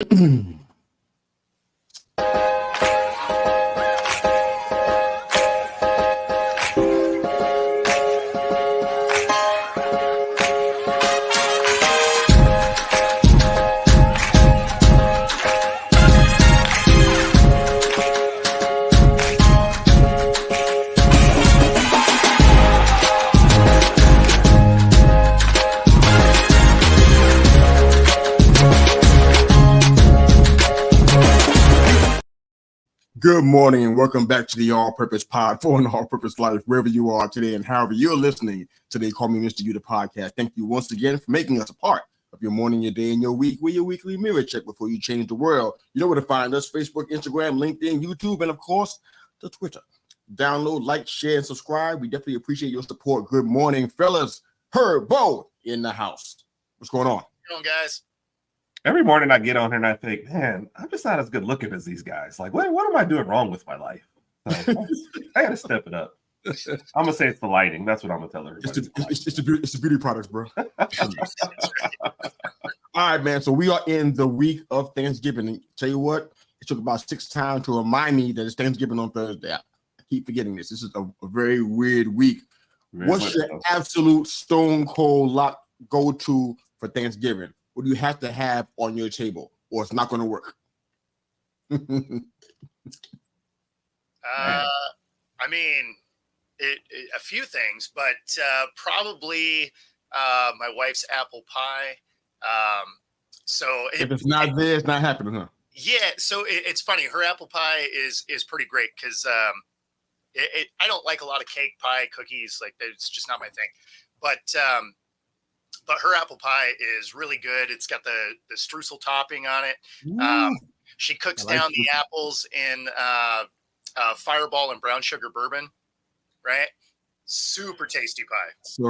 Good morning and welcome back to the All-Purpose Pod for an All-Purpose Life, wherever you are today and however you're listening today. Call me Mista Yu, the podcast. Thank you once again for making us a part of your morning, your day, and your week. We're your weekly mirror check before you change the world. You know where to find us: Facebook, Instagram, LinkedIn, YouTube, and of course, the Twitter. Download, like, share, and subscribe. We definitely appreciate your support. Good morning, fellas. Herbo in the house. What's going on? How you doing, guys? Every morning I get on here and I think, man, I'm just not as good looking as these guys. Like, what am I doing wrong with my life? So, I got to step it up. I'm going to say it's the lighting. That's what I'm going to tell everybody. It's the beauty products, bro. All right, man. So we are in the week of Thanksgiving. And tell you what, it took about 6 times to remind me that it's Thanksgiving on Thursday. I keep forgetting this. This is a very weird week. What's your absolute stone cold lock go-to for Thanksgiving? What do you have to have on your table, or it's not going to work? I mean, a few things, but probably my wife's apple pie. So if it's not there, it's not happening, huh? Yeah. So it's funny. Her apple pie is pretty great because I don't like a lot of cake, pie, cookies. Like, it's just not my thing. But her apple pie is really good. It's got the streusel topping on it. She cooks down the apples in Fireball and brown sugar bourbon, right? Super tasty pie. So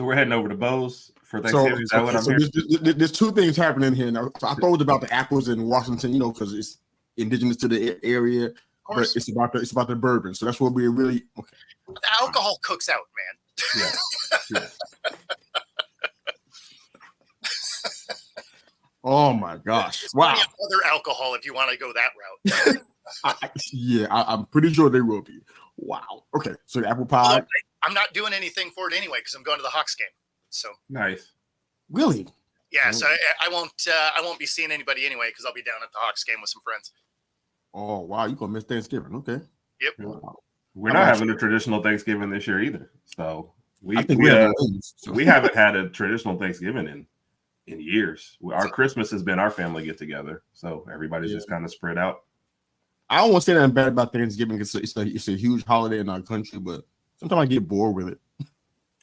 we're heading over to Bo's for Thanksgiving. Is that what I'm hearing? There's 2 things happening here now. So I told about the apples in Washington, because it's indigenous to the area, but it's about the bourbon. So that's what we're really okay. The alcohol cooks out, man. Yeah. Oh my gosh! Wow. Other alcohol, if you want to go that route. I'm pretty sure they will be. Wow. Okay, so the apple pie. Well, I'm not doing anything for it anyway because I'm going to the Hawks game. So nice. Really? Yeah. So I won't be seeing anybody anyway because I'll be down at the Hawks game with some friends. Oh wow, you gonna miss Thanksgiving? Okay. Yep. Wow. We're not having a traditional Thanksgiving this year either. So we haven't had a traditional Thanksgiving in years. Our Christmas has been our family get together, so everybody's just kind of spread out. I don't want to say nothing bad about Thanksgiving because it's a huge holiday in our country, but sometimes I get bored with it.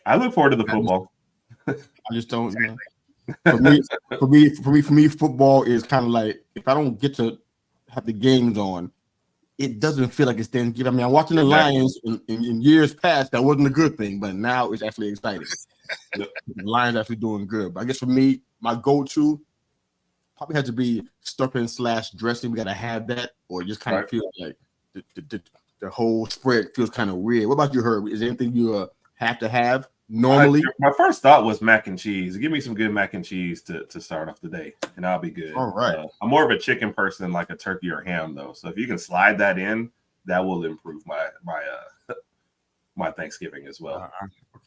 I look forward to the football. I just don't. For me, football is kind of like if I don't get to have the games on, it doesn't feel like it's Thanksgiving. I mean, I'm watching the Lions in years past. That wasn't a good thing, but now it's actually exciting. The Lions actually doing good. But I guess for me, my go-to probably has to be stuffing / dressing. We got to have that, or it just kind of feel like the whole spread feels kind of weird. What about you, Herb? Is there anything you have to have normally? My first thought was mac and cheese. Give me some good mac and cheese to start off the day, and I'll be good. All right. I'm more of a chicken person than like a turkey or ham, though. So if you can slide that in, that will improve my Thanksgiving as well.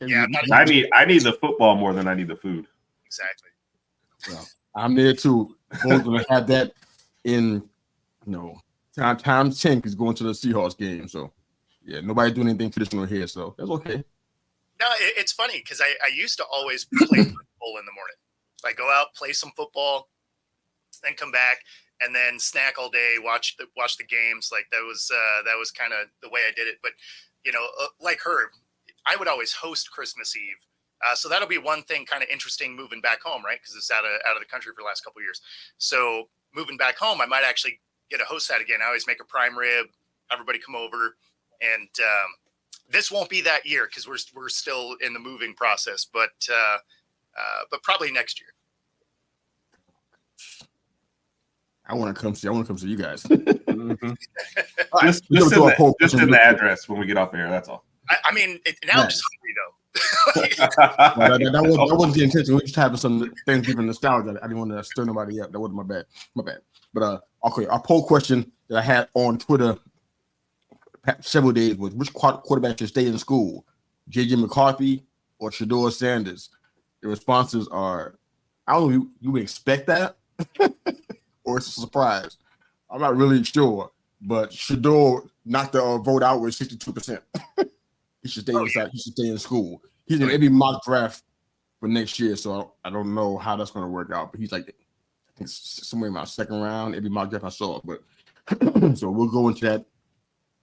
Okay. Yeah, I need the football more than I need the food. Exactly. Well, I'm there too. I'm going to have that in times 10 because going to the Seahawks game. So yeah, nobody doing anything traditional here, so that's okay. No, it's funny because I used to always play football in the morning. Like go out, play some football, then come back, and then snack all day, watch the games. Like that was kind of the way I did it. But like Herb, I would always host Christmas Eve. So that'll be one thing kind of interesting moving back home, right? Because it's out of the country for the last couple of years. So moving back home, I might actually get to host that again. I always make a prime rib, everybody come over, and this won't be that year because we're still in the moving process, but probably next year. I want to come see you guys. Mm-hmm. Just send the address when we get off air. That's all. I mean, now I'm just hungry though. that wasn't the intention. We just having some Thanksgiving nostalgia. I didn't want to stir nobody up. That wasn't my bad. But okay, our poll question that I had on Twitter several days was which quarterback should stay in school, J.J. McCarthy or Shedeur Sanders. The responses are, I don't know if you would expect that or it's a surprise. I'm not really sure, but Shedeur knocked the vote out with 62%. He should stay inside. He should stay in school. He's in every mock draft for next year, so I don't know how that's going to work out. But he's like, I think somewhere in my second round, every mock draft I saw. But so we'll go into that a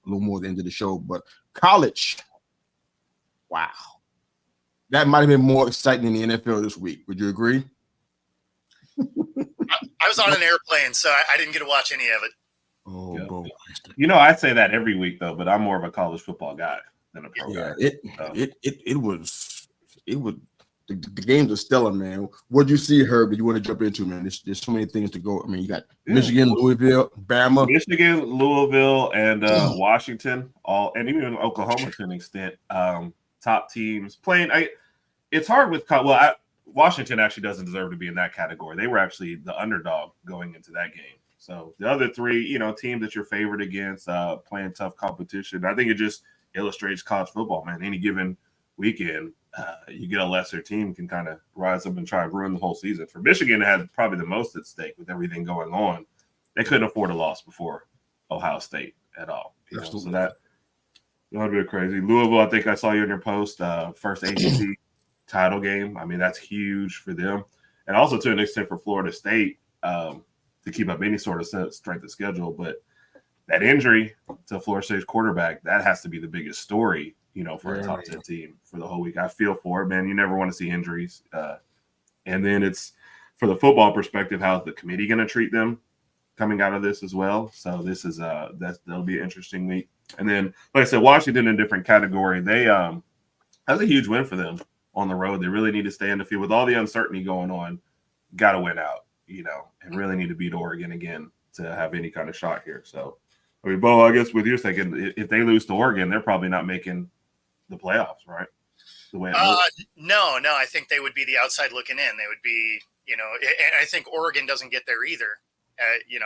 little more at the end of the show. But college, wow, that might have been more exciting than the NFL this week. Would you agree? I was on an airplane, so I didn't get to watch any of it. Oh, yeah. Bro. I say that every week though, but I'm more of a college football guy than a pro guy. It was the games are stellar, man. What do you see, Herb, that you want to jump into, man? There's so many things to go. I mean, you got Michigan, Louisville, Bama. Michigan, Louisville, and Washington, and even Oklahoma to an extent. Top teams playing. It's hard with Washington actually doesn't deserve to be in that category. They were actually the underdog going into that game. So the other three, teams that you're favored against, playing tough competition. I think it just illustrates college football, man. Any given weekend, you get a lesser team can kind of rise up and try and ruin the whole season. For Michigan, it had probably the most at stake with everything going on. They couldn't afford a loss before Ohio State at all. So that would be crazy. Louisville, I think I saw you in your post, first ACC title game. I mean, that's huge for them. And also to an extent for Florida State to keep up any sort of strength of schedule. But that injury to Florida State's quarterback, that has to be the biggest story, for a top 10 team for the whole week. I feel for it, man. You never want to see injuries. And then it's, for the football perspective, how's the committee going to treat them coming out of this as well? So this is that'll be an interesting week. And then, like I said, Washington in a different category. They that's a huge win for them on the road. They really need to stay in the field with all the uncertainty going on. Got to win out, and really need to beat Oregon again to have any kind of shot here. So, I mean, Bo, I guess with your thinking, if they lose to Oregon, they're probably not making the playoffs, right? The way no, I think they would be the outside looking in. They would be, and I think Oregon doesn't get there either,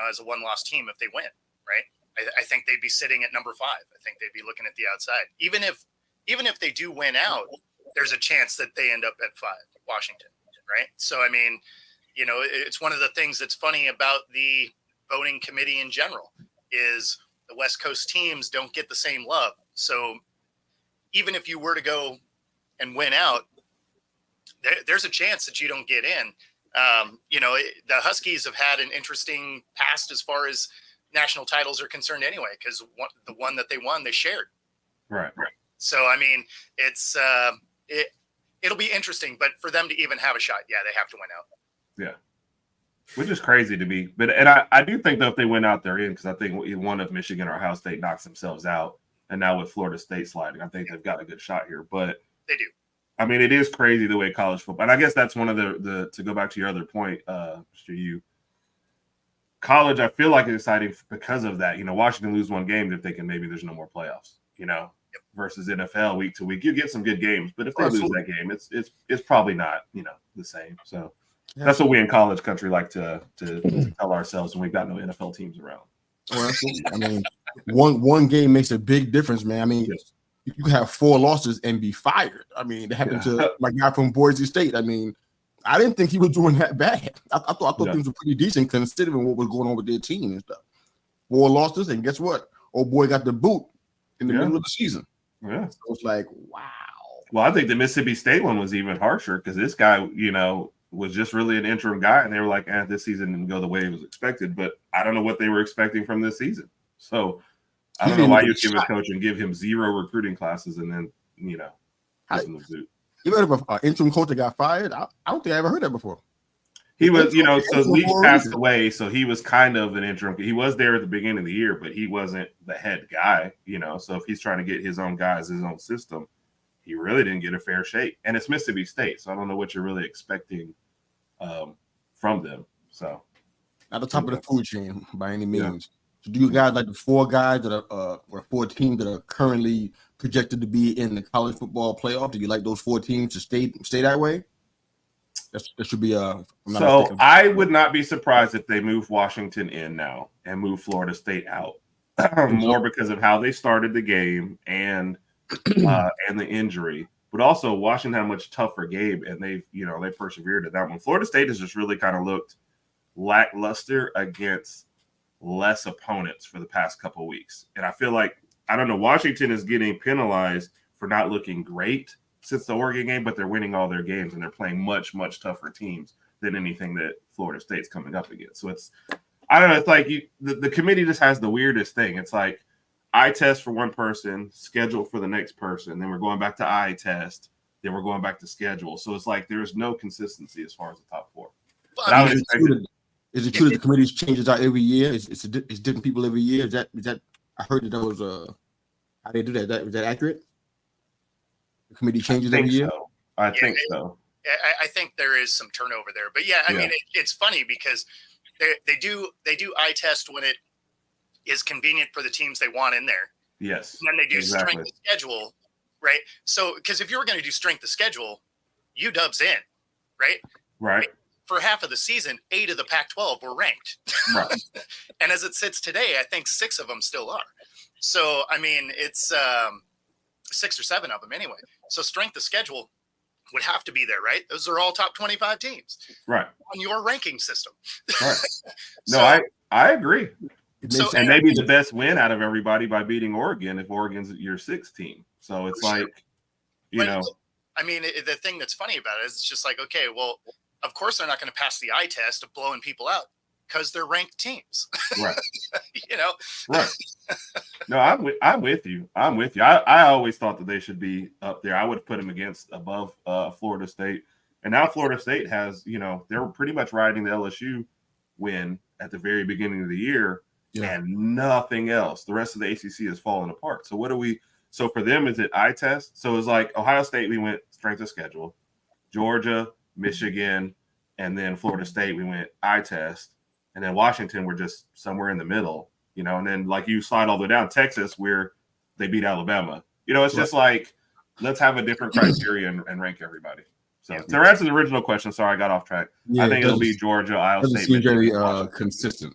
as a one-loss team if they win, right? I think they'd be sitting at number 5. I think they'd be looking at the outside. Even if they do win out, there's a chance that they end up at 5, Washington, right? So, I mean, it's one of the things that's funny about the voting committee in general is the West Coast teams don't get the same love. So even if you were to go and win out, there's a chance that you don't get in. The Huskies have had an interesting past as far as national titles are concerned anyway, because the one that they won, they shared. Right. So, I mean, it's it'll be interesting, but for them to even have a shot, they have to win out. Yeah. Which is crazy to me. But I do think that if they win out, they're in, because I think one of Michigan or Ohio State knocks themselves out. And now with Florida State sliding, I think they've got a good shot here. But they do. I mean, it is crazy the way college football, and I guess that's one of the to go back to your other point, Mr. Yu. College, I feel like it's exciting because of that. Washington lose one game, they're thinking maybe there's no more playoffs. Versus NFL week to week, you get some good games, but if they lose that game, it's probably not the same. So that's what we in college country like to tell ourselves when we've got no NFL teams around. Well, I mean, one game makes a big difference, man. I mean, you can have 4 losses and be fired. I mean, it happened to my guy from Boise State. I mean, I didn't think he was doing that bad. I thought things were pretty decent considering what was going on with their team and stuff. 4 losses, and guess what? Old boy got the boot in the middle of the season. Yeah, so it's like, wow. Well, I think the Mississippi State one was even harsher because this guy, was just really an interim guy, and they were like, this season didn't go the way it was expected. But I don't know what they were expecting from this season. So I don't know why you give a coach and give him 0 recruiting classes and then, give him the boot. You heard of an interim coach that got fired? I don't think I ever heard that before. He was, so Leach passed away, so he was kind of an interim. He was there at the beginning of the year, but he wasn't the head guy, So if he's trying to get his own guys, his own system, he really didn't get a fair shake. And it's Mississippi State, so I don't know what you're really expecting from them. So at the top of the food chain by any means. So do you guys like the 4 guys that are or 4 teams that are currently projected to be in the college football playoff? Do you like those 4 teams to stay that way? That should be So I would not be surprised if they move Washington in now and move Florida State out. More because of how they started the game and the injury. But also Washington had a much tougher game, and they persevered at that one. Florida State has just really kind of looked lackluster against less opponents for the past couple of weeks. And I feel like, I don't know, Washington is getting penalized for not looking great since the Oregon game, but they're winning all their games and they're playing much, much tougher teams than anything that Florida State's coming up against. So it's, I don't know, it's like the committee just has the weirdest thing. It's like eye test for one person, schedule for the next person, then we're going back to eye test, then we're going back to schedule. So it's like there's no consistency as far as the top 4. Well, is it true that the committee changes out every year? It's different people every year? Is that I heard that was how they do that. Is that accurate? The committee changes every year? I think so. I think there is some turnover there. But I mean, it's funny because they do eye test when it is convenient for the teams they want in there. Yes. And then they do strength of schedule, right? So, because if you were going to do strength of schedule, UW's in, right? Right. For half of the season, 8 of the Pac-12 were ranked. Right. And as it sits today, I think 6 of them still are. So, I mean, it's 6 or 7 of them anyway. So strength of schedule would have to be there, right? Those are all top 25 teams. Right. On your ranking system. Right. No, I agree. And maybe the best win out of everybody by beating Oregon if Oregon's your 6th team. So it's like, I mean, the thing that's funny about it is it's just like, okay, well, of course they're not going to pass the eye test of blowing people out because they're ranked teams. Right. Right. No, I'm with you. I always thought that they should be up there. I would have put them above Florida State. And now Florida State has, they're pretty much riding the LSU win at the very beginning of the year. Yeah. And nothing else. The rest of the ACC has fallen apart. So so for them, is it eye test? So it's like Ohio State, we went strength of schedule. Georgia, Michigan, and then Florida State, we went eye test. And then Washington, we're just somewhere in the middle, and then like you slide all the way down, Texas, where they beat Alabama. It's just like, let's have a different criteria and rank everybody. So to answer the original question, sorry, I got off track. I think it'll be Georgia, Ohio State. Doesn't seem very consistent.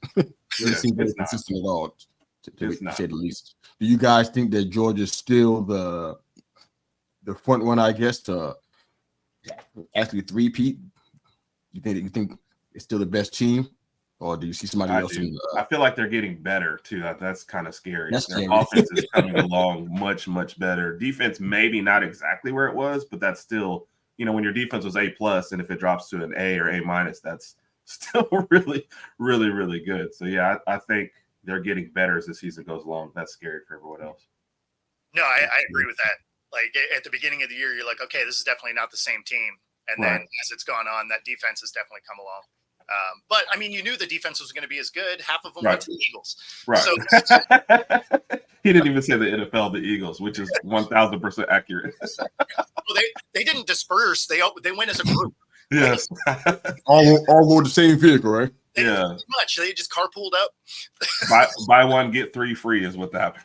Doesn't seem very consistent at all, to say the least. Do you guys think that Georgia's still the front one, I guess, to actually three-peat? You think it's still the best team? Or do you see somebody else? I feel like they're getting better, too. That's kind of scary. Their offense is coming along much, much better. Defense, maybe not exactly where it was, but that's still, when your defense was A+, and if it drops to an A or A-, that's still really, really, really good. So, yeah, I think they're getting better as the season goes along. That's scary for everyone else. No, I agree with that. Like, at the beginning of the year, you're like, okay, this is definitely not the same team. And then as it's gone on, that defense has definitely come along. But, I mean, you knew the defense was going to be as good. Half of them went to the Eagles. Right. So, he didn't even say the NFL, the Eagles, which is 1,000% accurate. Well, they didn't disperse. They went as a group. Yes. all go the same vehicle, right? They didn't do much. They just carpooled up. buy one, get 3 free is what happened.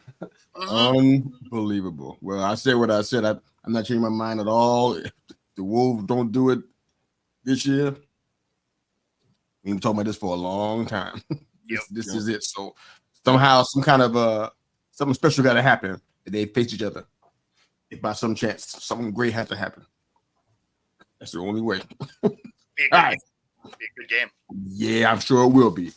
Unbelievable. Well, I said what I said. I'm not changing my mind at all. If the Wolves don't do it this year, we've been talking about this for a long time. This is it. So somehow, some kind of something special got to happen. They face each other. If by some chance something great has to happen, that's the only way. Be a good game. Yeah, I'm sure it will be.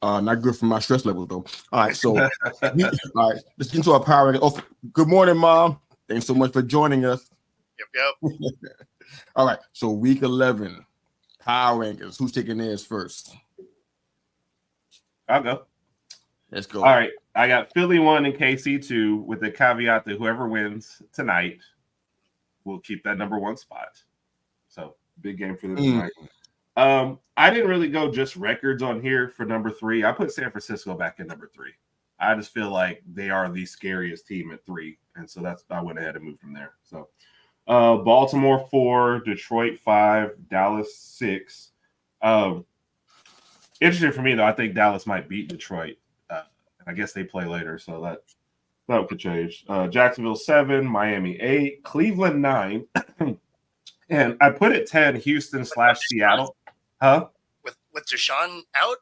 Not good for my stress levels though. All right, so let's get into our power. Oh, good morning, Mom. Thanks so much for joining us. Yep. All right, so week 11, power rankings. Who's taking theirs first? I'll go. Let's go. All right, I got Philly 1 and KC 2 with the caveat that whoever wins tonight will keep that number 1 spot. So big game for them tonight. I didn't really go just records on here for number 3. I put San Francisco back in number 3. I just feel like they are the scariest team at 3, and so I went ahead and moved from there. So Baltimore 4, Detroit 5, Dallas 6. Interesting for me though, I think Dallas might beat Detroit I guess they play later, so that could change. Jacksonville 7, Miami 8, Cleveland 9, and I put it 10. Houston / Seattle, huh? With Deshaun out.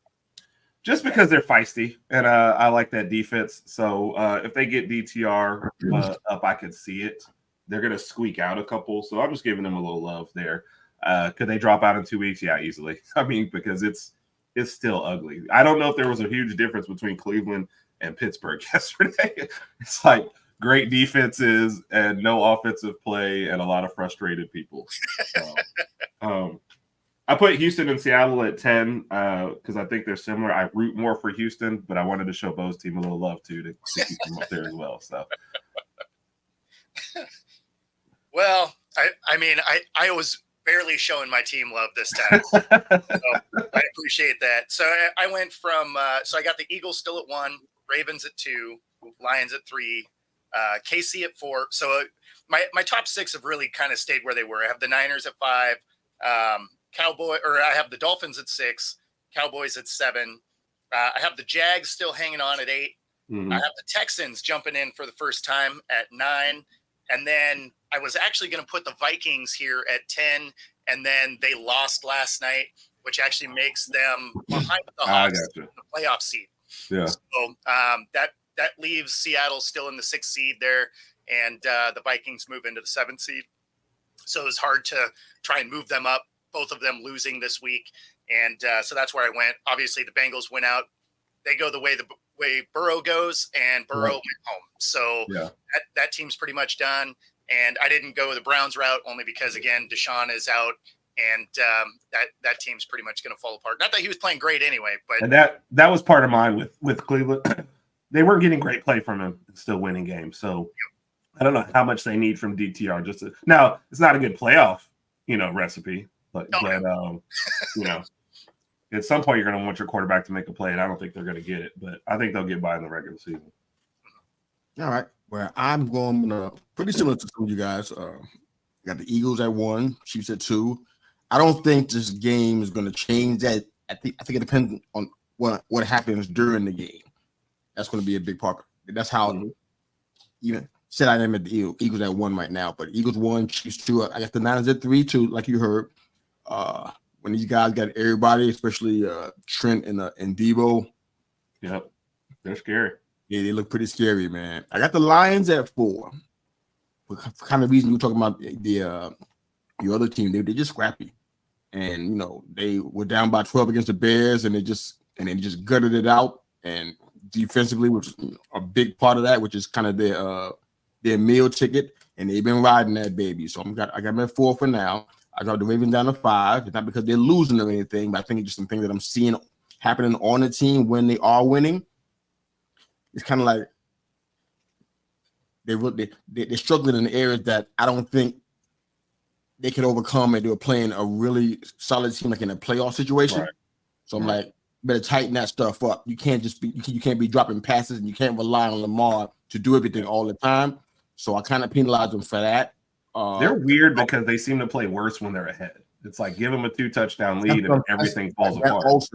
Just because they're feisty, and I like that defense. So if they get DTR up, I could see it. They're going to squeak out a couple, so I'm just giving them a little love there. Could they drop out in 2 weeks? Yeah, easily. I mean, because it's still ugly. I don't know if there was a huge difference between Cleveland and Pittsburgh yesterday. It's like great defenses and no offensive play and a lot of frustrated people. So, I put Houston and Seattle at 10 because I think they're similar. I root more for Houston, but I wanted to show Bo's team a little love too to keep them up there as well. So, well, I mean, I was barely showing my team love this time, so I appreciate that. So I went from so I got the Eagles still at 1, Ravens at 2, Lions at 3, KC at 4. So my top 6 have really kind of stayed where they were. I have the Niners at 5. I have the Dolphins at 6, Cowboys at 7. I have the Jags still hanging on at 8. mm-hmm. I have the Texans jumping in for the first time at 9. And then I was actually going to put the Vikings here at 10. And then they lost last night, which actually makes them behind the Hawks in the playoff seed. Yeah. So that leaves Seattle still in the 6th seed there. And the Vikings move into the 7th seed. So it was hard to try and move them up. Both of them losing this week. And so that's where I went. Obviously, the Bengals went out. They go the way Burrow goes, and Burrow went home. So that team's pretty much done. And I didn't go the Browns route only because, again, Deshaun is out, and that team's pretty much going to fall apart. Not that he was playing great anyway, but and that was part of mine with Cleveland. They weren't getting great play from him, still winning games. So I don't know how much they need from DTR. Now it's not a good playoff, recipe. But at some point you're going to want your quarterback to make a play, and I don't think they're going to get it. But I think they'll get by in the regular season. All right. Well, I'm going pretty similar to some of you guys. Got the Eagles at 1, Chiefs at 2. I don't think this game is going to change that. I think it depends on what happens during the game. That's going to be a big part. That's how even said I am at the Eagles at 1 right now. But Eagles 1, Chiefs 2. I got the Niners at 3 too, like you heard. When these guys got everybody, especially Trent and Debo. Yep, they're scary. Yeah, they look pretty scary, man. I got the Lions at 4. For kind of reason you were talking about your other team, they're just scrappy, and they were down by 12 against the Bears, and they just gutted it out. And defensively, which is a big part of that, which is kind of their meal ticket, and they've been riding that baby. So I got them at 4 for now. I got the Ravens down to 5. It's not because they're losing or anything, but I think it's just some things that I'm seeing happening on the team when they are winning. It's kind of like they're struggling in the areas that I don't think they can overcome, and they were playing a really solid team like in a playoff situation. Right. So I'm like, better tighten that stuff up. You can't be dropping passes, and you can't rely on Lamar to do everything all the time. So I kind of penalize them for that. They're weird because they seem to play worse when they're ahead. It's like give them a 2-touchdown lead and everything falls apart. It's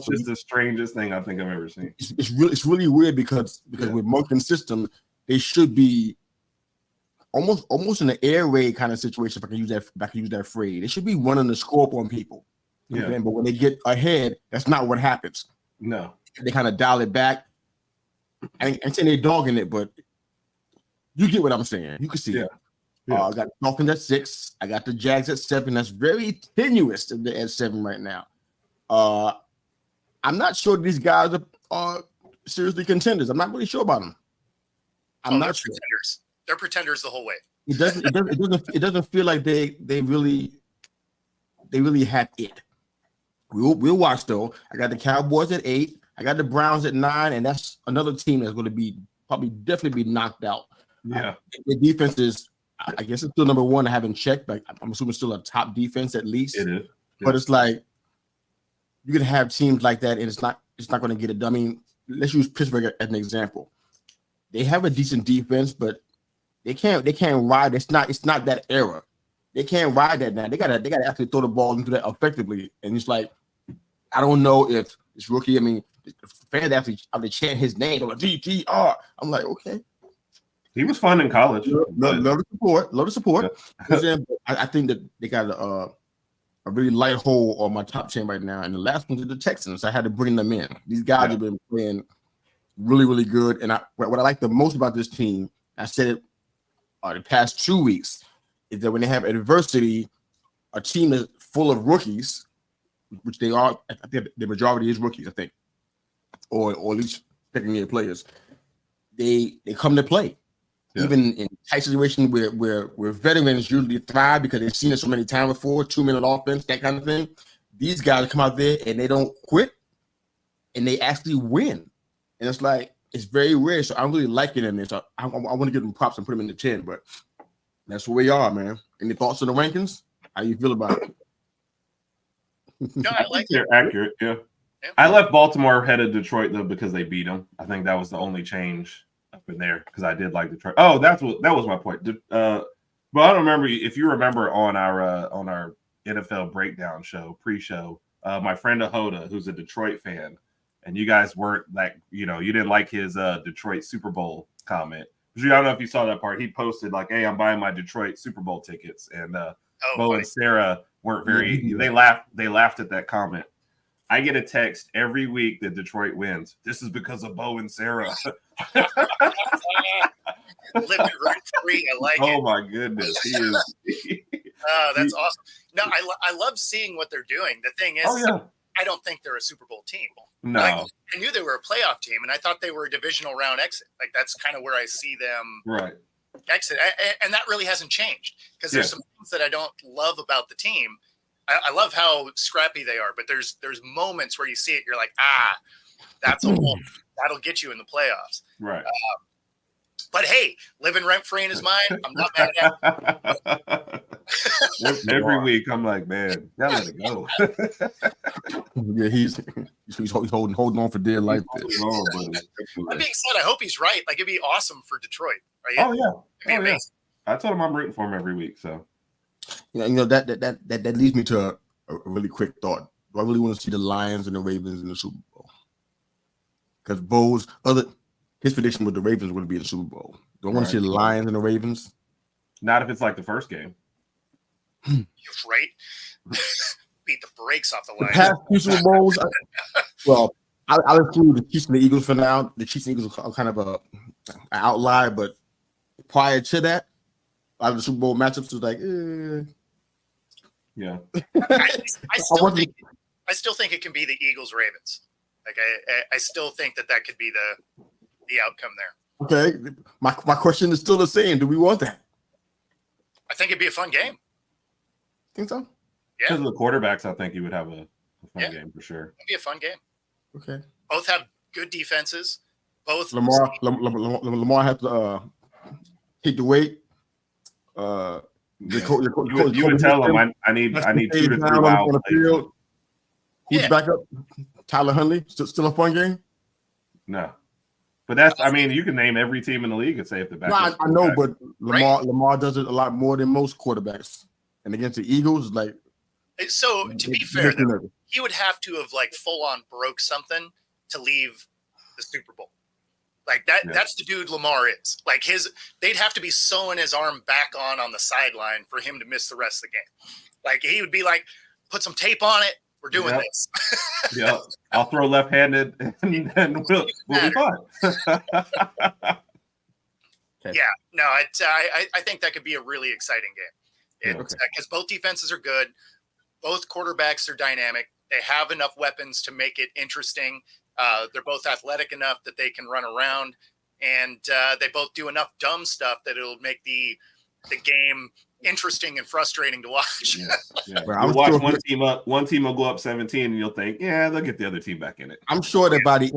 just the strangest thing I think I've ever seen. It's really weird because with Monken's system, they should be almost in an air raid kind of situation. If I can use that phrase, they should be running the scope on people. But when they get ahead, that's not what happens. No, they kind of dial it back. I ain't saying they're dogging it, but you get what I'm saying. You can see it. I got Dolphins at 6. I got the Jags at 7. That's very tenuous at 7 right now. I'm not sure these guys are seriously contenders. I'm not really sure about them. I'm not sure. Pretenders. They're pretenders the whole way. It doesn't feel like they really have it. We'll watch though. I got the Cowboys at 8. I got the Browns at 9, and that's another team that's going to be definitely be knocked out. Yeah, the defense is. I guess it's still number 1 I haven't checked, but I'm assuming still a top defense at least. It is. Yeah. But it's like you can have teams like that, and it's not going to get it done. I mean, let's use Pittsburgh as an example. They have a decent defense, but they can't ride. It's not that era. They can't ride that now. They gotta actually throw the ball into that effectively. And it's like, I don't know if this rookie. I mean, fans actually chant his name. I'm like, DTR. I'm like, okay. He was fun in college. Love the support. Love the support. Yeah. I think that they got a really light hole on my top 10 right now. And the last one is the Texans. I had to bring them in. These guys have been playing really, really good. And what I like the most about this team, I said it the past 2 weeks, is that when they have adversity, a team is full of rookies, which they are. I think the majority is rookies, I think, or at least second-year players. They come to play. Yeah. Even in tight situations where veterans usually thrive because they've seen it so many times before, 2-minute offense, that kind of thing. These guys come out there and they don't quit, and they actually win. And it's like, it's very rare. So I'm really liking them. So I want to give them props and put them in the 10, but that's where we are, man. Any thoughts on the rankings? How you feel about it? No, I like they're accurate. Yeah. I left Baltimore ahead of Detroit though because they beat them. I think that was the only change up in there because I did like Detroit. Oh, that was my point. But I don't remember if you remember on our NFL breakdown show pre-show. My friend Ahoda, who's a Detroit fan, and you guys weren't you didn't like his Detroit Super Bowl comment. I don't know if you saw that part. He posted like, "Hey, I'm buying my Detroit Super Bowl tickets," and Bo and Sarah weren't very. They laughed at that comment. I get a text every week that Detroit wins. This is because of Bo and Sarah. Living rent free. I like it. Oh my goodness, he is. Oh, that's awesome. No, I love seeing what they're doing. The thing is, I don't think they're a Super Bowl team. No, I knew they were a playoff team, and I thought they were a divisional round exit. Like that's kind of where I see them exit, and that really hasn't changed because there's some things that I don't love about the team. I love how scrappy they are, but there's moments where you see it, you're like, that's a hole. That'll get you in the playoffs. Right. But hey, living rent free in his mind, I'm not mad at it. Every week, I'm like, man, gotta let it go. Yeah, he's holding on for dear life. That being said, I hope he's right. Like it'd be awesome for Detroit. Right? Oh yeah, it'd be amazing. I told him I'm rooting for him every week. So that leads me to a really quick thought. Do I really want to see the Lions and the Ravens in the Super Bowl? Because his prediction with the Ravens would be in the Super Bowl. Do I want to see the Lions and the Ravens? Not if it's like the first game. You're right. Beat the brakes off the Lions. Past two Super Bowls. I'll include the Chiefs and the Eagles for now. The Chiefs and Eagles are kind of an outlier, but prior to that, a lot of the Super Bowl matchups was like, yeah. I still think it can be the Eagles Ravens. Like I still think that could be the outcome there. Okay, my question is still the same. Do we want that? I think it'd be a fun game. Think so? Yeah. Because of the quarterbacks, I think you would have a fun game for sure. It'd be a fun game. Okay. Both have good defenses. Both Lamar has to take the weight. You would tell him I need 2 to 3 miles on the field. Who's back up? Tyler Huntley. Still a fun game? No. But you can name every team in the league and say if the back. I know, but Lamar does it a lot more than most quarterbacks. And against the Eagles, like. So to be fair, though, he would have to have like full on broke something to leave the Super Bowl. Like that. Yeah. That's the dude Lamar is. Like they'd have to be sewing his arm back on the sideline for him to miss the rest of the game. Like he would be like, put some tape on it. We're doing this. Yeah, I'll throw left-handed, and we'll be fine. Yeah, no, I think that could be a really exciting game. Because both defenses are good, both quarterbacks are dynamic. They have enough weapons to make it interesting. They're both athletic enough that they can run around, and they both do enough dumb stuff that it'll make the game interesting and frustrating to watch. Yeah. You'll watch one team will go up 17 and you'll think, they'll get the other team back in it. I'm sure that by the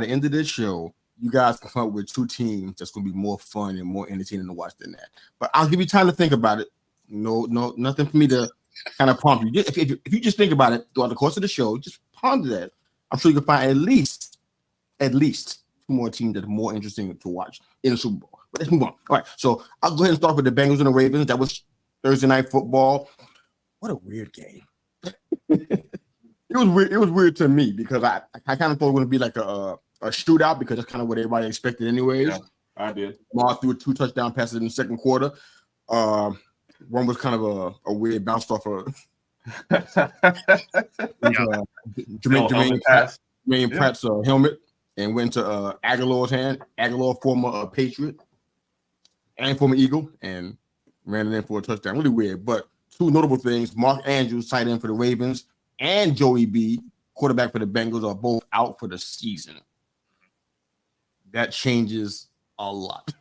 end of this show, you guys can come up with 2 teams that's going to be more fun and more entertaining to watch than that. But I'll give you time to think about it. No, nothing for me to kind of prompt you. If you just think about it throughout the course of the show, just ponder that. I'm sure you can find at least 2 more teams that are more interesting to watch in the Super Bowl. But let's move on. All right, so I'll go ahead and start with the Bengals and the Ravens. That was Thursday Night Football. What a weird game. It was weird. It was weird to me because I kind of thought it was going to be like a shootout because that's kind of what everybody expected anyways. Yeah, I did. Lamar threw 2 touchdown passes in the second quarter. One was kind of a weird bounce off of Jermaine Pratt's helmet and went to Aguilar's hand. Aguilar, former Patriot and former Eagle, and ran it in for a touchdown. Really weird, but 2 notable things. Mark Andrews, tight end for the Ravens, and Joey B, quarterback for the Bengals, are both out for the season. That changes a lot.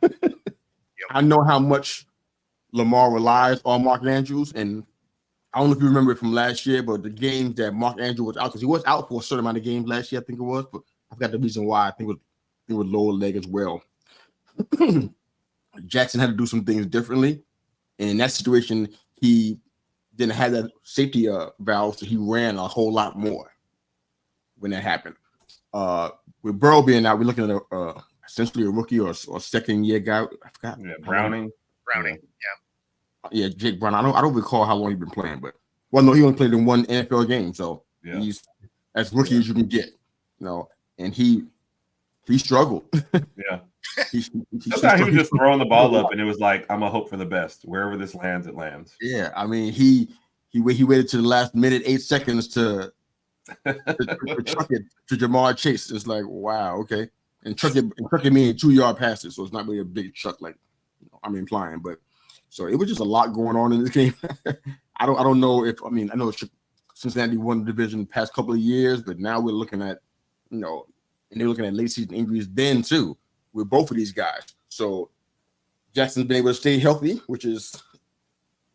I know how much Lamar relies on Mark Andrews, and I don't know if you remember it from last year, but the games that Mark Andrews was out, because he was out for a certain amount of games last year, I think it was, but I forgot the reason why. I think it was lower leg as well. Jackson had to do some things differently. And in that situation, he didn't have that safety valve, so he ran a whole lot more when that happened. With Burrow being out, we're looking at essentially a rookie or second-year guy. I forgot. Yeah, Browning. Yeah, Jake Brown. I don't recall how long he's been playing, but no, he only played in 1 NFL game, so he's as rookie as you can get, and he struggled. Yeah. Sometimes he was just throwing the ball up, and it was like, I'm gonna hope for the best. Wherever this lands, it lands. Yeah, I mean, he waited to the last minute, 8 seconds to chuck it to Jamar Chase. It's like, wow, okay, and chuck it meaning 2-yard passes, so it's not really a big chuck like I'm implying, but so it was just a lot going on in this game. I don't know if I know Cincinnati won the division the past couple of years, but now we're looking at and they're looking at late season injuries then too with both of these guys. So Jackson's been able to stay healthy, which is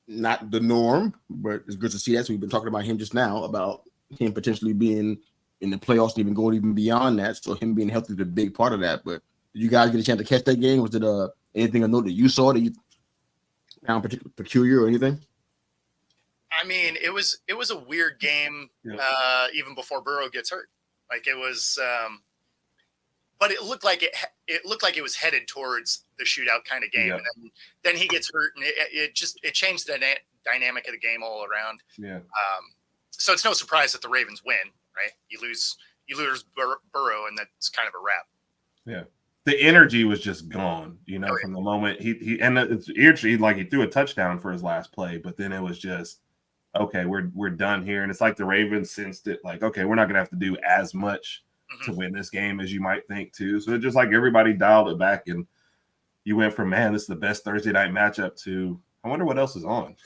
not the norm, but it's good to see that. So we've been talking about him just now about him potentially being in the playoffs and even going even beyond that. So him being healthy is a big part of that. But did you guys get a chance to catch that game? Was it anything of note that you saw that you found particularly peculiar or anything? I mean, it was a weird game even before Burrow gets hurt. Like it was, but it looked like it was headed towards the shootout kind of game. Yeah. And then he gets hurt, and it changed the dynamic of the game all around. Yeah. So it's no surprise that the Ravens win, right? You lose Burrow, and that's kind of a wrap. Yeah. The energy was just gone, from the moment he and it's eerie, like he threw a touchdown for his last play, but then it was just, okay, we're done here. And it's like the Ravens sensed it, like, okay, we're not gonna have to do as much to win this game as you might think too. So it's just like everybody dialed it back, and you went from, man, this is the best Thursday night matchup to, I wonder what else is on,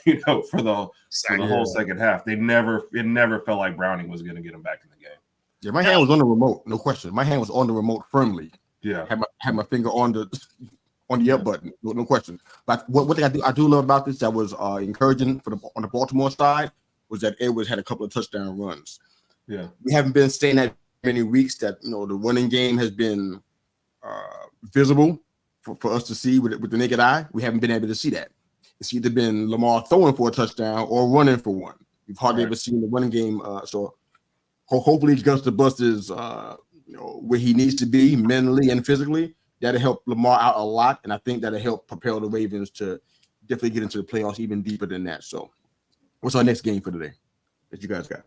for the whole second half. It never felt like Browning was gonna get him back in the game. Yeah, my hand was on the remote, no question. My hand was on the remote firmly. Yeah, had my finger on the up button, no question. But what I do love about this that was encouraging on the Baltimore side was that Edwards had a couple of touchdown runs. Yeah, we haven't been staying that many weeks that the running game has been visible for us to see with the naked eye. We haven't been able to see that. It's either been Lamar throwing for a touchdown or running for one. We've hardly ever seen the running game. So hopefully Gunster Bust is where he needs to be mentally and physically. That'll help Lamar out a lot, and I think that'll help propel the Ravens to definitely get into the playoffs even deeper than that. So, what's our next game for today that you guys got?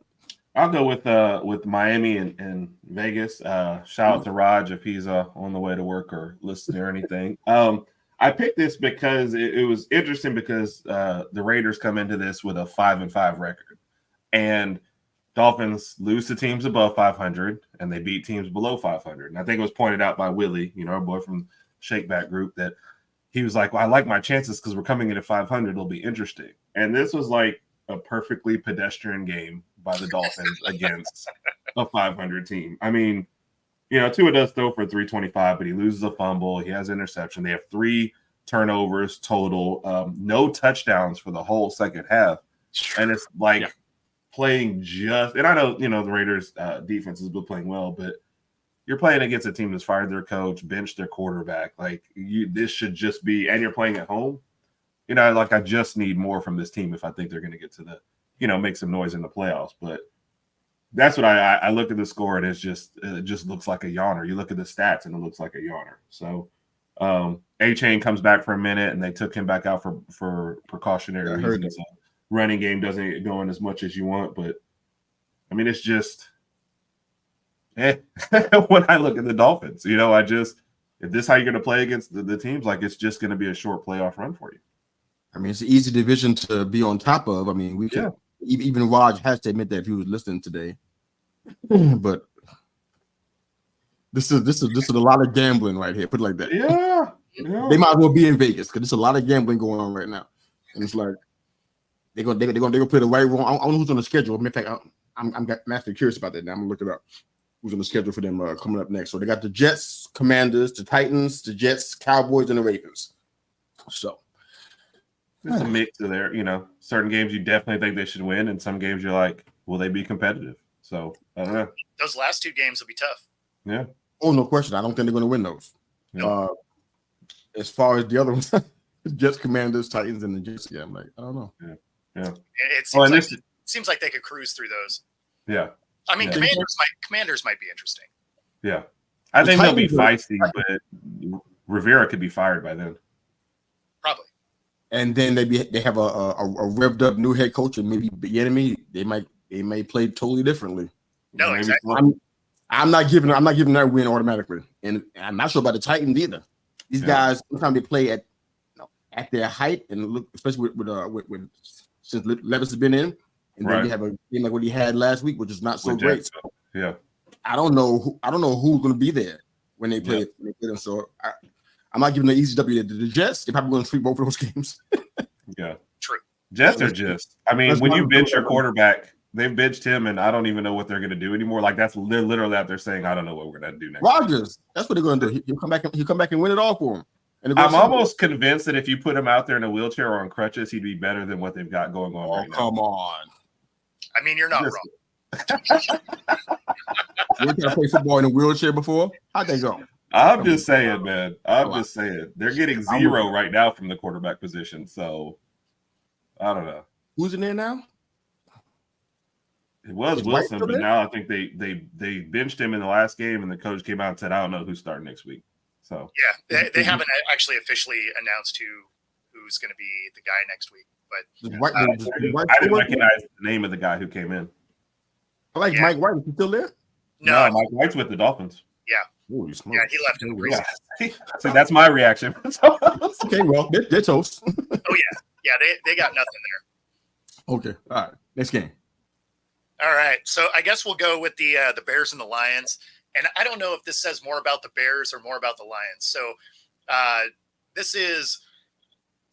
I'll go with Miami and Vegas. Shout out to Raj if he's on the way to work or listening or anything. I picked this because it was interesting because the Raiders come into this with a 5-5 record, and Dolphins lose to teams above 500, and they beat teams below 500. And I think it was pointed out by Willie, our boy from Shakeback Group, that he was like, well, I like my chances because we're coming in at 500. It'll be interesting. And this was like a perfectly pedestrian game by the Dolphins against a 500 team. I mean, Tua does throw for 325, but he loses a fumble. He has interception. They have 3 turnovers total, no touchdowns for the whole second half. And it's like, playing just, and I know, the Raiders defense has been playing well, but you're playing against a team that's fired their coach, benched their quarterback. Like this should just be, and you're playing at home. I just need more from this team if I think they're going to get to the, make some noise in the playoffs. But that's what I look at the score, and it just looks like a yawner. You look at the stats, and it looks like a yawner. So A-Chain comes back for a minute, and they took him back out for precautionary reasons. Running game doesn't get going as much as you want, but I mean, it's just when I look at the Dolphins, if this is how you're going to play against the teams, like it's just going to be a short playoff run for you. I mean, it's an easy division to be on top of. I mean, even Raj has to admit that if he was listening today, but this is a lot of gambling right here. Put it like that. Yeah. They might as well be in Vegas because there's a lot of gambling going on right now, and it's like they're gonna play the right wrong. I don't know who's on the schedule. In fact, I'm actually curious about that now. I'm gonna look it up. Who's on the schedule for them coming up next? So they got the Jets, Commanders, the Titans, the Jets, Cowboys, and the Ravens. So it's a mix of there. Certain games you definitely think they should win, and some games you're like, will they be competitive? So I don't know. Those last two games will be tough. Yeah. Oh, no question. I don't think they're going to win those. No. As far as the other ones, Jets, Commanders, Titans, and the Jets. Yeah, I'm like, I don't know. Yeah. It seems like they could cruise through those. Yeah. I mean, Commanders might be interesting. Yeah. I think they'll be feisty, but Rivera could be fired by then. Probably. And then they have a revved up new head coach, and maybe they may play totally differently. No, maybe exactly. I'm not giving that win automatically, and I'm not sure about the Titans either. These guys sometimes they play at their height, and look, especially with since Levis has been in, and then you have a game like what he had last week, which is not so great. Yeah, I don't know who's going to be there when they play them. So I'm not giving an easy W to the Jets. They're probably going to sweep both of those games. Yeah, true. Jets are just. I mean, when you bench your quarterback, they've benched him, and I don't even know what they're going to do anymore. Like they're literally out there saying, "I don't know what we're going to do next." Rodgers, that's what they're going to do. He'll come back and win it all for him. I'm almost convinced that if you put him out there in a wheelchair or on crutches, he'd be better than what they've got going on right now. Come on. I mean, you're not wrong. You ever play football in a wheelchair before? How'd they go? I'm just saying, man. I'm just saying. They're getting 0 right now from the quarterback position. So, I don't know. Who's in there now? It was Wilson, but now I think they benched him in the last game, and the coach came out and said, I don't know who's starting next week. So yeah, they haven't actually officially announced who's going to be the guy next week. But I didn't recognize the name of the guy who came in. I like Mike White. Is he still there? No, Mike White's with the Dolphins. Yeah. Ooh, yeah, he left in the preseason. See, that's my reaction. Okay, well, they're toast. Oh yeah, they got nothing there. Okay, all right. Next game. All right, so I guess we'll go with the Bears and the Lions. And I don't know if this says more about the Bears or more about the Lions. So this is,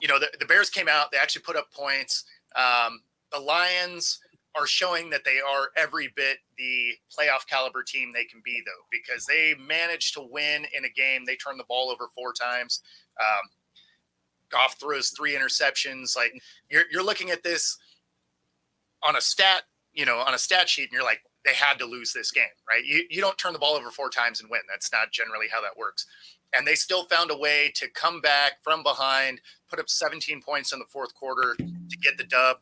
the Bears came out. They actually put up points. The Lions are showing that they are every bit the playoff caliber team they can be, though, because they managed to win in a game. They turned the ball over 4 times. Goff throws 3 interceptions. Like you're looking at this on a stat sheet, and you're like, they had to lose this game, right? You don't turn the ball over 4 times and win. That's not generally how that works. And they still found a way to come back from behind, put up 17 points in the fourth quarter to get the dub.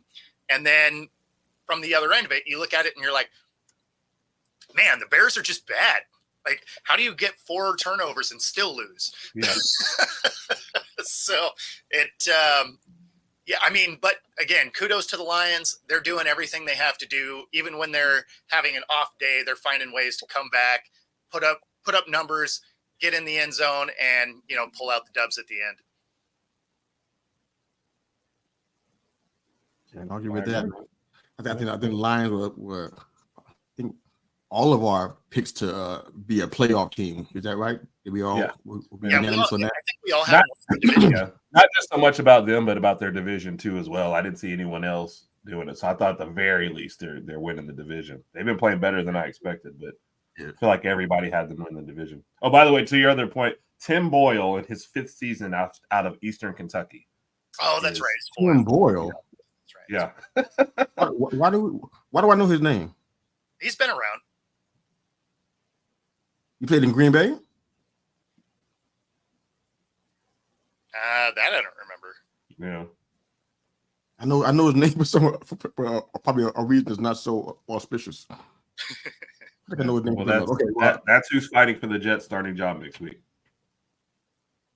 And then from the other end of it, you look at it and you're like, man, the Bears are just bad. Like, how do you get 4 turnovers and still lose? Yeah. So yeah, I mean, but again, kudos to the Lions. They're doing everything they have to do. Even when they're having an off day, they're finding ways to come back, put up numbers, get in the end zone, and pull out the dubs at the end. Can't argue with that. I think the Lions were I think all of our picks to be a playoff team. Is that right? Did we all? Yeah. Unanimous on that? I think we all have. Not just so much about them, but about their division too as well. I didn't see anyone else doing it, so I thought at the very least they're winning the division. They've been playing better than I expected, but I feel like everybody had them win the division. Oh, by the way, to your other point, Tim Boyle in his 5th season out of Eastern Kentucky. Oh, that's right. Tim Boyle. That's right. Yeah. Why do I know his name? He's been around. You played in Green Bay? That I don't remember. Yeah. I know his name, but probably a reason that's not so auspicious. I think I know his name. Well, that's who's fighting for the Jets starting job next week.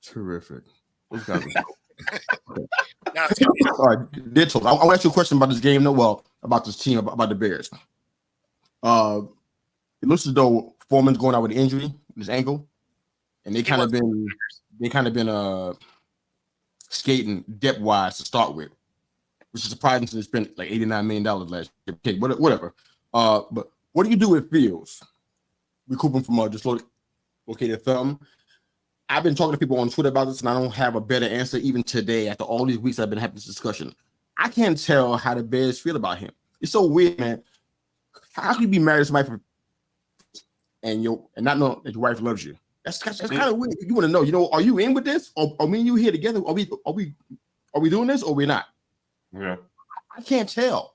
Terrific. Those guys are Now it's gonna be all right, I want to ask you a question about this game. About this team, about the Bears. It looks as though Foreman's going out with an injury, his ankle, and they kind of been skating depth wise to start with, which is surprising since they spent like $89 million last year. Okay, whatever. But what do you do with Fields? Recoup him from a dislocated thumb. I've been talking to people on Twitter about this, and I don't have a better answer even today after all these weeks I've been having this discussion. I can't tell how the Bears feel about him. It's so weird, man. How can you be married to somebody and not know that your wife loves you? That's kind of weird. You want to know, are you in with this? Or are me and you here together? Are we doing this or we're not? Yeah. I can't tell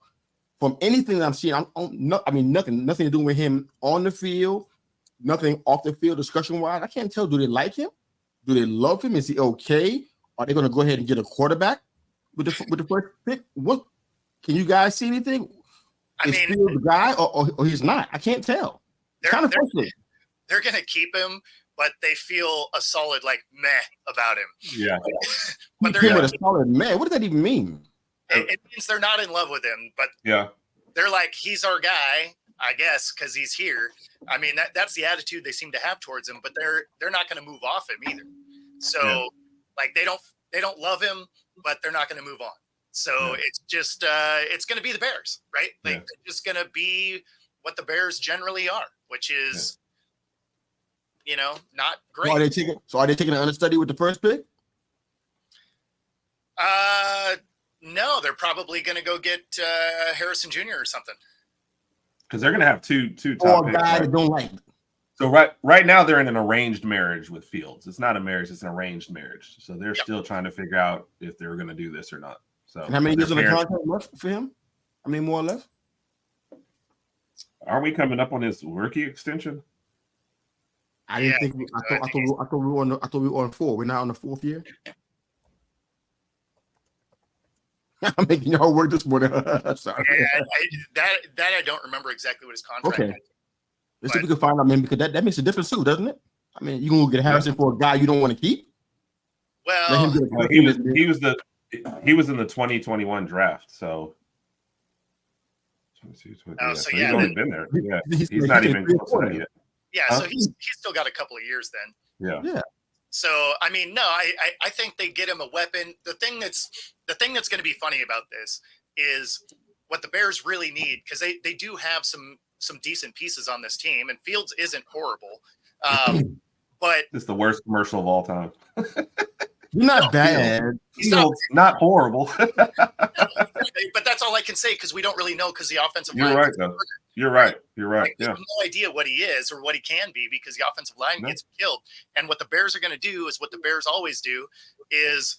from anything that I'm seeing. Nothing to do with him on the field, nothing off the field discussion wise. I can't tell. Do they like him? Do they love him? Is he okay? Are they going to go ahead and get a quarterback with the first pick? What can you guys see anything? Is Fields the guy or he's not? I can't tell. Kind of frustrating. They're going to keep him, but they feel a solid meh about him. Yeah. But they're with a solid meh. What does that even mean? It means they're not in love with him, but they're like, he's our guy, I guess, because he's here. I mean, that's the attitude they seem to have towards him, but they're not going to move off him either. So they don't love him, but they're not going to move on. So it's just it's going to be the Bears, right? They're just going to be what the Bears generally are, which is not great. Are they taking an understudy with the first pick? No, they're probably going to go get Harrison Jr. or something. Because they're going to have two top or a picks, guy right? that don't like it. So right now they're in an arranged marriage with Fields. It's not a marriage; it's an arranged marriage. So they're still trying to figure out if they're going to do this or not. So and how many years on the contract left for him? How many more left? Are we coming up on his rookie extension? I didn't think. I thought we were on 4. We're now on the 4th year. I'm making y'all work this morning. Sorry. Yeah, that I don't remember exactly what his contract is. Let's see if we can find out, man, because that makes a difference too, doesn't it? I mean, you gonna get Harrison for a guy you don't want to keep? Well, he was in the 2021 draft, so. He's only been there. Yeah, he's not even close to that yet. Yeah, so he's still got a couple of years then. Yeah. So I mean, no, I think they get him a weapon. The thing that's going to be funny about this is what the Bears really need, because they do have some decent pieces on this team, and Fields isn't horrible. But it's the worst commercial of all time. You're not bad. He's not horrible. But that's all I can say, because we don't really know, because the offensive line. You're right, though. You're right. We have no idea what he is or what he can be, because the offensive line gets killed. And what the Bears are going to do is what the Bears always do, is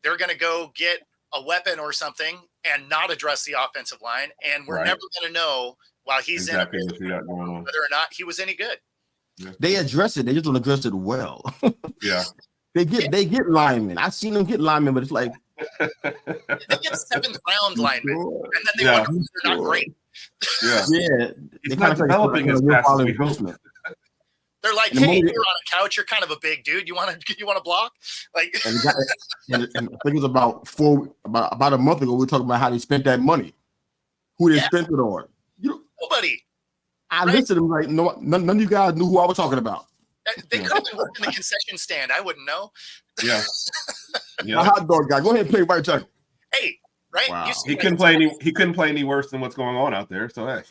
they're going to go get a weapon or something and not address the offensive line. And we're never going to know while he's in whether or not he was any good. Yeah. They address it. They just don't address it well. Yeah. They get linemen. I've seen them get linemen, but it's like they get 7th round linemen, and then they wonder if they're not great. Yeah. He's not developing as fast as we hope. They're like, hey, you're on a couch. You're kind of a big dude. You want to block? Like, and I think it was about a month ago. We were talking about how they spent that money. Who they spent it on? Nobody. I listened to them like none of you guys knew who I was talking about. They could have been working the concession stand. I wouldn't know. Yeah. A hot dog guy. Go ahead and play right check. Hey, right? Wow. He couldn't play any worse than what's going on out there. So hey,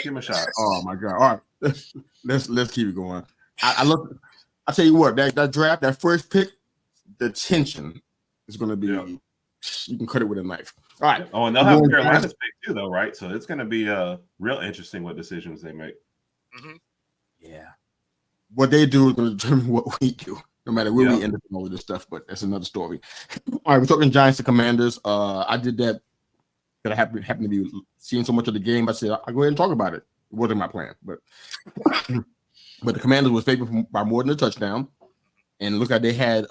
give him a shot. Oh my God! All right, let's keep it going. I tell you what, that draft, that first pick, the tension is going to be. You can cut it with a knife. All right. Oh, and they'll have Carolina's pick too, though, right? So it's going to be real interesting what decisions they make. Mm-hmm. Yeah. What they do is going to determine what we do, no matter where we end up in all of this stuff. But that's another story. All right, we're talking Giants to Commanders. I did that I happened to be seeing so much of the game. I said I'll go ahead and talk about it. It wasn't my plan, but the Commanders was favored by more than a touchdown, and it looked like they had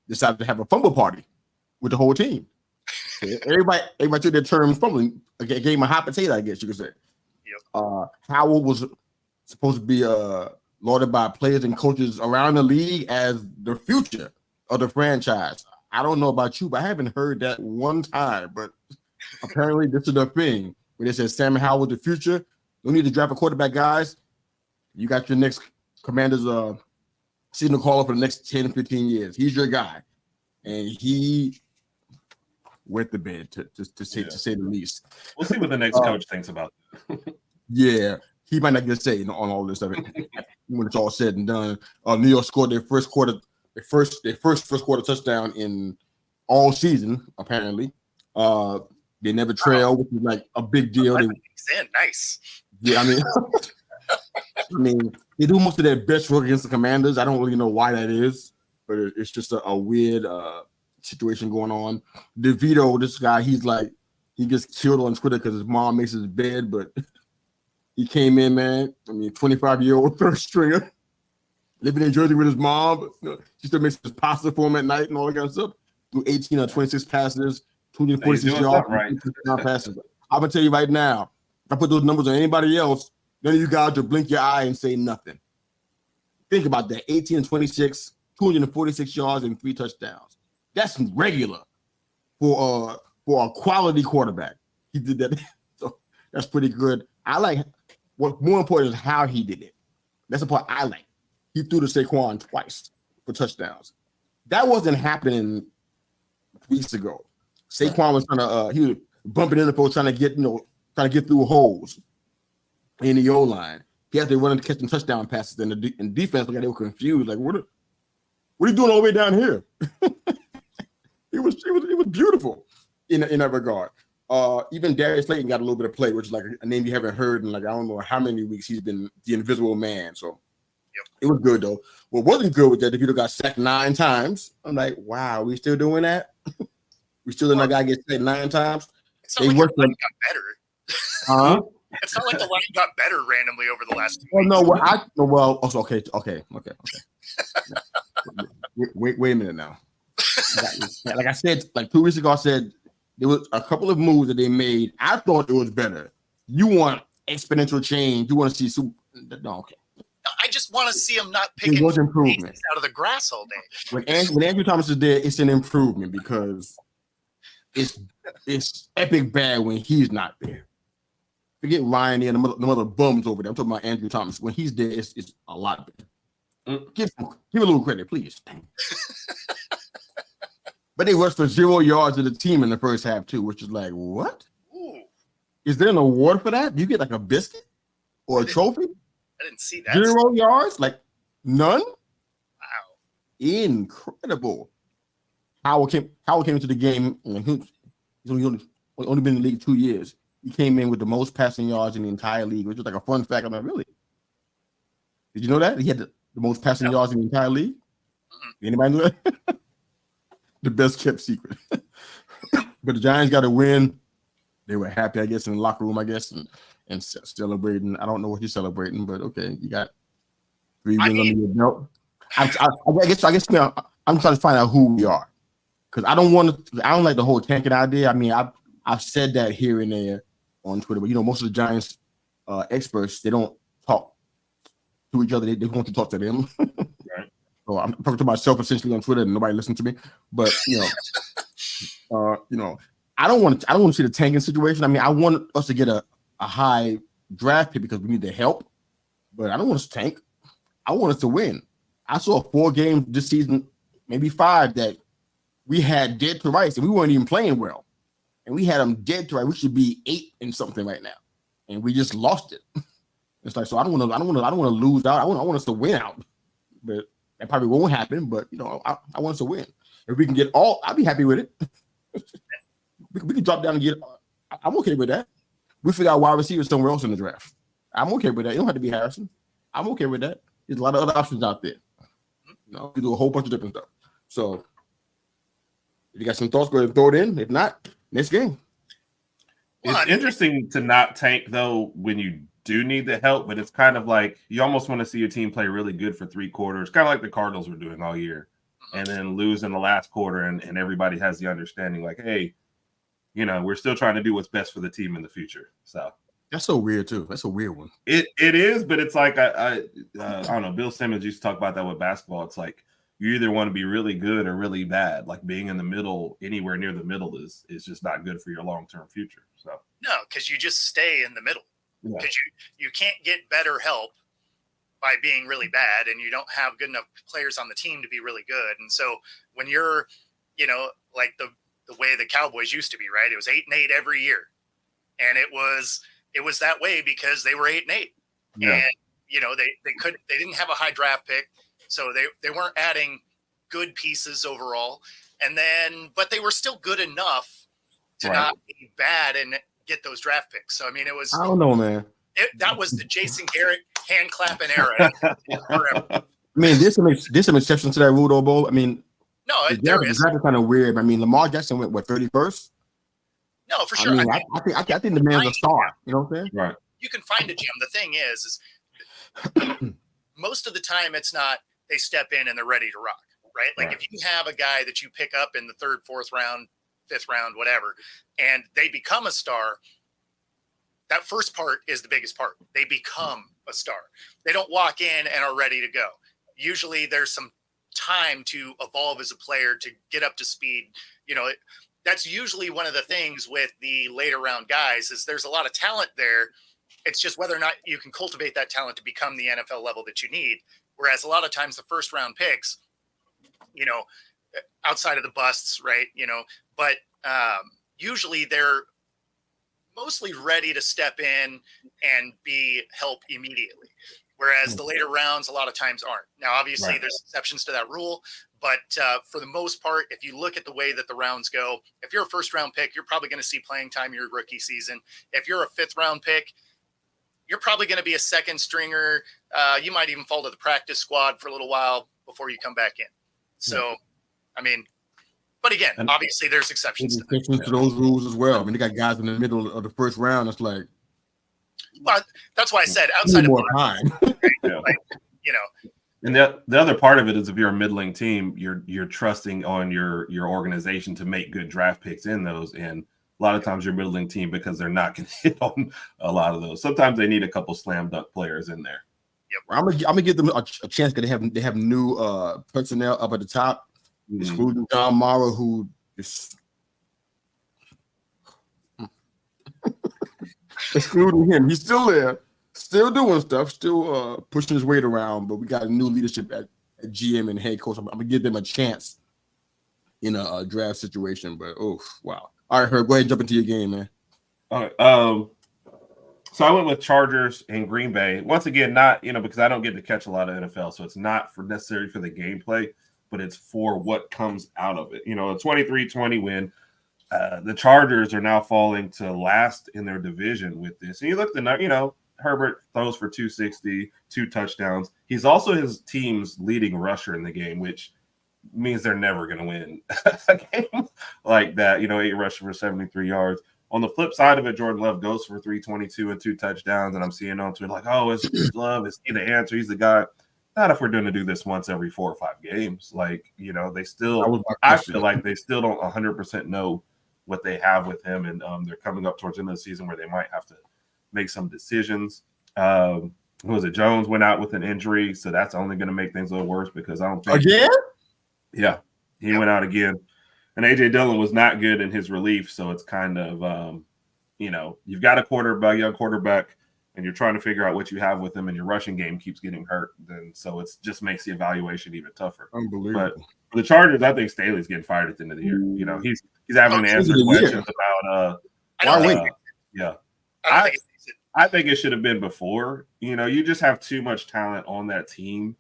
decided to have a fumble party with the whole team. Everybody took their turns fumbling. A game of hot potato, I guess you could say. Yep. Howell was supposed to be lauded by players and coaches around the league as the future of the franchise. I don't know about you, but I haven't heard that one time. But apparently, this is the thing. When they said Sam Howell the future, don't need to draft a quarterback, guys. You got your next Commanders season caller for the next 10, 15 years. He's your guy. And he wet the bed to say the least. We'll see what the next coach thinks about it. Yeah, he might not get a say on all this stuff when it's all said and done. New York scored their first quarter touchdown in all season. Apparently, they never trail, which is like a big deal. Nice. Yeah, I mean, they do most of their best work against the Commanders. I don't really know why that is, but it's just a weird situation going on. DeVito, this guy, he gets killed on Twitter because his mom makes his bed, but he came in, man. 25-year-old third stringer, living in Jersey with his mom. She still makes his pasta for him at night and all that kind of stuff. Threw 18 or 26 passes, 246 yards, right. passes. I'm gonna tell you right now, if I put those numbers on anybody else, none of you guys will blink your eye and say nothing. Think about that: 18 and 26, 246 yards and 3 touchdowns. That's regular for a quality quarterback. He did that, so that's pretty good. I like what more important is how he did it. That's the part I like. He threw to Saquon twice for touchdowns. That wasn't happening weeks ago. Saquon was he was bumping in the post, trying to get through holes in the O line. He had to run and catch some touchdown passes. And the defense looked like they were confused. Like, what are you doing all the way down here? It was beautiful in that regard. Even Darius Slayton got a little bit of play, which is like a name you haven't heard in like I don't know how many weeks. He's been the invisible man. So It was good though. What wasn't good with that, DeVito got sacked 9 times. I'm like, wow, we still doing that? We still letting that guy get sacked 9 times? It's not like the line got better. Huh? It's not like the line got better randomly over the last 2 weeks. Okay. Wait a minute now. Like I said, like 2 weeks ago, I said there was a couple of moves that they made. I thought it was better. You want exponential change. You want to see okay. I just want to see him not picking improvement out of the grass all day. When Andrew Thomas is there, it's an improvement because it's epic bad when he's not there. Forget Ryan and the mother bums over there. I'm talking about Andrew Thomas. When he's there, it's a lot better. Give him a little credit, please. But they rushed for 0 yards of the team in the first half too, which is like, what? Ooh. Is there an award for that? Do you get like a biscuit or a trophy? I didn't see that. 0 yards? Like none? Wow. Incredible. Howard came into the game, and he's only been in the league 2 years. He came in with the most passing yards in the entire league, which was like a fun fact. I'm like, really? Did you know that? He had the most passing yards in the entire league? Anybody know that? The best kept secret. But the Giants got a win. They were happy, I guess, in the locker room, I guess, and celebrating. I don't know what you're celebrating, but okay, you got 3 wins under your belt. I guess I'm trying to find out who we are, because I don't like the whole tanking idea. I mean, I've said that here and there on Twitter, but most of the Giants experts, they don't talk to each other. They want to talk to them. Right. So I'm talking to myself essentially on Twitter, and nobody listens to me. But I don't want to see the tanking situation. I mean, I want us to get a high draft pick because we need the help, but I don't want us to tank. I want us to win. I saw 4 games this season, maybe 5, that we had dead to rights, and we weren't even playing well. And we had them dead to rights. We should be 8 and something right now, and we just lost it. It's like, so I don't want to lose out. I want us to win out, but that probably won't happen. But I want us to win. If we can get all, I'll be happy with it. we can drop down and get. I'm okay with that. We figure out wide receiver somewhere else in the draft. I'm okay with that. You don't have to be Harrison. I'm okay with that. There's a lot of other options out there. We do a whole bunch of different stuff. So if you got some thoughts, go ahead and throw it in. If not, next game. It's interesting to not tank though when you do need the help, but it's kind of like you almost want to see your team play really good for 3 quarters, kind of like the Cardinals were doing all year, and then lose in the last quarter, and everybody has the understanding like, hey, we're still trying to do what's best for the team in the future. So that's so weird too. That's a weird one. It is, but it's like I don't know. Bill Simmons used to talk about that with basketball. It's like you either want to be really good or really bad. Like being in the middle, anywhere near the middle is just not good for your long-term future. So no, because you just stay in the middle. because you can't get better help by being really bad, and you don't have good enough players on the team to be really good. And so when you're, like the way the Cowboys used to be, right? It was 8-8 every year. And it was that way because they were 8-8. Yeah. And, they didn't have a high draft pick. So they weren't adding good pieces overall. And then, but they were still good enough to not be bad and get those draft picks. So, I mean, I don't know, man. That was the Jason Garrett hand clapping era. I mean, there's some exceptions to that rule, though, Bo. I mean, no, there is. That's kind of weird. I mean, Lamar Jackson went 31st. No, for sure. I think the man's a star. You know what I'm saying? Right. You can find a gem. The thing is most of the time it's not they step in and they're ready to rock, right? Like if you have a guy that you pick up in the 3rd, 4th round, 5th round, whatever, and they become a star, that first part is the biggest part. They become a star. They don't walk in and are ready to go. Usually there's some time to evolve as a player, to get up to speed. That's usually one of the things with the later round guys is there's a lot of talent there. It's just whether or not you can cultivate that talent to become the NFL level that you need. Whereas a lot of times the first round picks, outside of the busts, right? But usually they're mostly ready to step in and be help immediately. Whereas the later rounds a lot of times aren't. Now, obviously there's exceptions to that rule, but for the most part, if you look at the way that the rounds go, if you're a 1st round pick, you're probably going to see playing time your rookie season. If you're a 5th round pick, you're probably going to be a 2nd stringer. You might even fall to the practice squad for a little while before you come back in. So, I mean, but again, obviously there's exceptions to those rules as well. I mean, they got guys in the middle of the 1st round. It's like, well, that's why I said outside of more time. And the other part of it is if you're a middling team, you're trusting on your organization to make good draft picks in those. And a lot of times you're middling team because they're not going to hit on a lot of those. Sometimes they need a couple slam dunk players in there. Yep. I'm gonna give them a chance because they have new personnel up at the top, excluding John Mara, who is excluding him. He's still there, still doing stuff, still pushing his weight around. But we got a new leadership at GM and head coach. I'm gonna give them a chance in a draft situation. But wow. All right, Herb, go ahead and jump into your game, man. All right. So I went with Chargers and Green Bay. Once again, not, because I don't get to catch a lot of NFL, so it's not necessarily for the gameplay, but it's for what comes out of it. A 23-20 win. The Chargers are now falling to last in their division with this. And you look at Herbert throws for 260, 2 touchdowns. He's also his team's leading rusher in the game, which means they're never going to win a game like that. 8 rushing for 73 yards. On the flip side of it, Jordan Love goes for 322 and 2 touchdowns, and I'm seeing on Twitter like, it's Love, is he the answer? He's the guy. Not if we're going to do this once every 4 or 5 games. They still – I feel like they still don't 100% know what they have with him, and they're coming up towards the end of the season where they might have to make some decisions. Who was it? Jones went out with an injury, so that's only going to make things a little worse because I don't think – Again? Yeah, he went out again. And A.J. Dillon was not good in his relief, so it's kind of, you've got a young quarterback, and you're trying to figure out what you have with him, and your rushing game keeps getting hurt. Then so it just makes the evaluation even tougher. Unbelievable. But for the Chargers, I think Staley's getting fired at the end of the year. He's having to answer questions about I think it should have been before. You just have too much talent on that team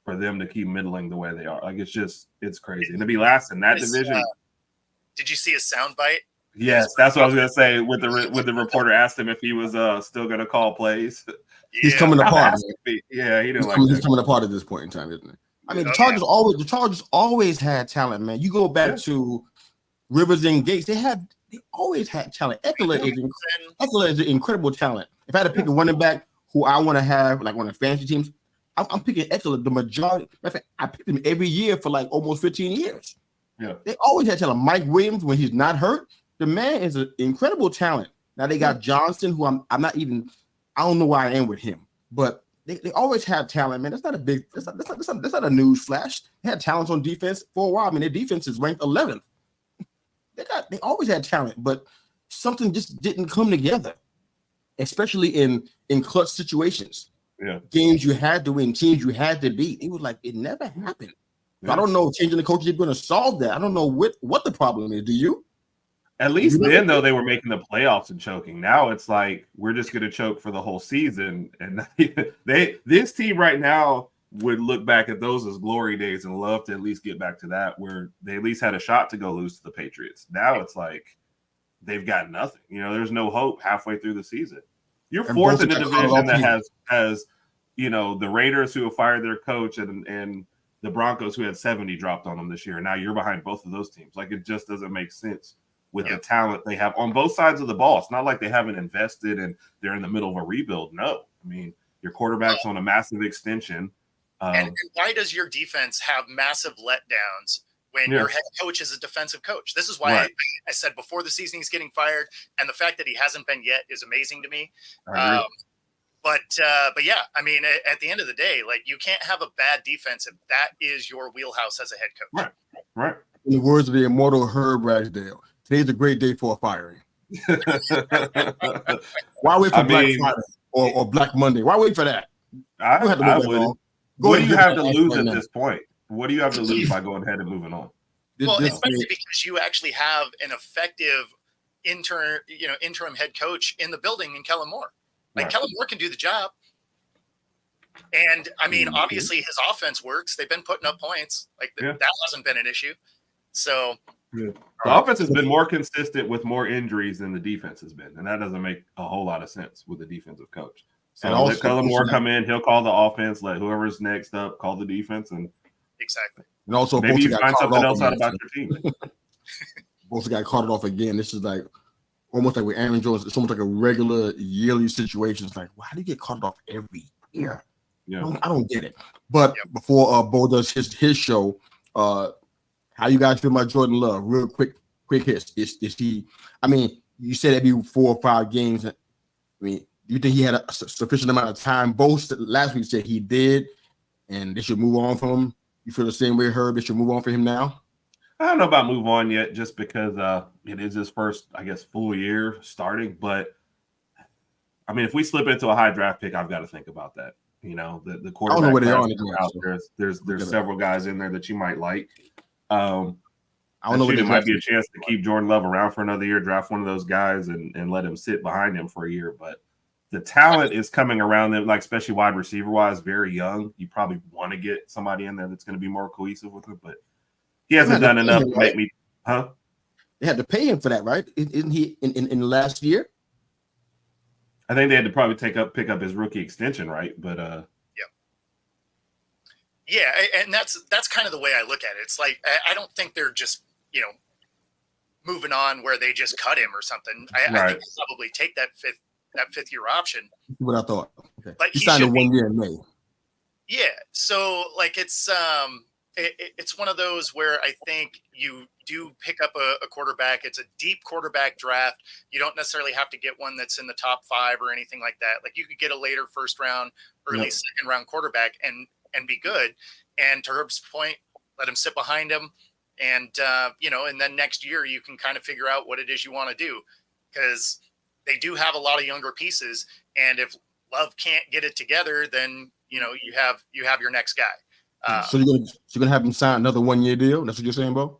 for them to keep middling the way they are. It's crazy. And to be last in that division. Did you see a soundbite? Yes, that's what I was going to say. When the reporter asked him if he was still going to call plays. He's coming apart. Yeah, he's coming apart at this point in time, isn't it? I mean, the Chargers always had talent, man. You go back to Rivers and Gates, they always had talent. Eckler is an incredible talent. If I had to pick a running back who I want to have, like on the fantasy teams, I'm picking Eckler the majority. In fact, I picked him every year for like almost 15 years. Yeah, they always had talent. Mike Williams, when he's not hurt, the man is an incredible talent. Now they got Johnson, who I don't know why I am with him, but they always have talent, man. That's not a news flash. They had talent on defense for a while. I mean, their defense is ranked 11th. They always had talent, but something just didn't come together. especially in clutch situations. Yeah. Games you had to win, teams you had to beat. It was like it never happened. So I don't know, changing the coaches is going to solve that. I don't know what the problem is. Do you? At least then, though, they were making the playoffs and choking. Now it's like we're just going to choke for the whole season. And this team right now would look back at those as glory days and love to at least get back to that, where they at least had a shot to go lose to the Patriots. Now it's like they've got nothing. There's no hope halfway through the season. You're fourth in a division that has the Raiders who have fired their coach and the Broncos who had 70 dropped on them this year. And now you're behind both of those teams. Like, it just doesn't make sense with the talent they have on both sides of the ball. It's not like they haven't invested and they're in the middle of a rebuild. No. I mean, your quarterback's on a massive extension. And why does your defense have massive letdowns when your head coach is a defensive coach? This is why I said before the season he's getting fired, and the fact that he hasn't been yet is amazing to me. But yeah, I mean, at the end of the day, like, you can't have a bad defense if that is your wheelhouse as a head coach. Right. In the words of the immortal Herb Ragsdale, today's a great day for a firing. Why wait for Black Friday or Black Monday? Why wait for that? I wouldn't. What do you have to lose at this point? What do you have to lose by going ahead and moving on? Well, especially because you actually have an effective interim head coach in the building in Kellen Moore. Like, Kellen Moore can do the job. And, I mean, obviously his offense works. They've been putting up points. Like, that hasn't been an issue. So the offense has been more consistent with more injuries than the defense has been. And that doesn't make a whole lot of sense with the defensive coach. So let Kellen Moore come in. He'll call the offense. Let whoever's next up call the defense. And exactly. And also, maybe you find something else out about your team. Both got caught it off again. This is like almost like with Aaron Jones. It's almost like a regular yearly situation. It's like, why do you get caught off every year? Yeah, I don't get it. But before Bo does his show, how you guys feel about Jordan Love? Real quick hits. Is he? I mean, you said every 4 or 5 games. I mean, do you think he had a sufficient amount of time? Both last week said he did, and they should move on from him. You feel the same way, Herb? They should move on for him now? I don't know about move on yet, just because it is his first, I guess, full year starting. But I mean, if we slip into a high draft pick, I've got to think about that. The quarterback. I don't know where they are out there. There's several guys in there that you might like. I don't know. There might be a chance to keep Jordan Love around for another year, draft one of those guys, and let him sit behind him for a year. But the talent is coming around them, like especially wide receiver wise, very young. You probably want to get somebody in there that's going to be more cohesive with him, but he hasn't done enough to make me. Huh? They had to pay him for that, right? Isn't he in the last year? I think they had to probably pick up his rookie extension, right? But yeah, and that's kind of the way I look at it. It's like I don't think they're just moving on where they just cut him or something. I think they'll probably take that fifth year option. What I thought. Okay. But he signed a 1 year in May. Yeah, so like it's one of those where I think you do pick up a quarterback. It's a deep quarterback draft. You don't necessarily have to get one that's in the top 5 or anything like that. Like, you could get a later first round, early second round quarterback and be good. And to Herb's point, let him sit behind him. And, and then next year you can kind of figure out what it is you want to do, because they do have a lot of younger pieces. And if Love can't get it together, then, you have your next guy. So you're gonna have him sign another 1 year deal? That's what you're saying, Bo?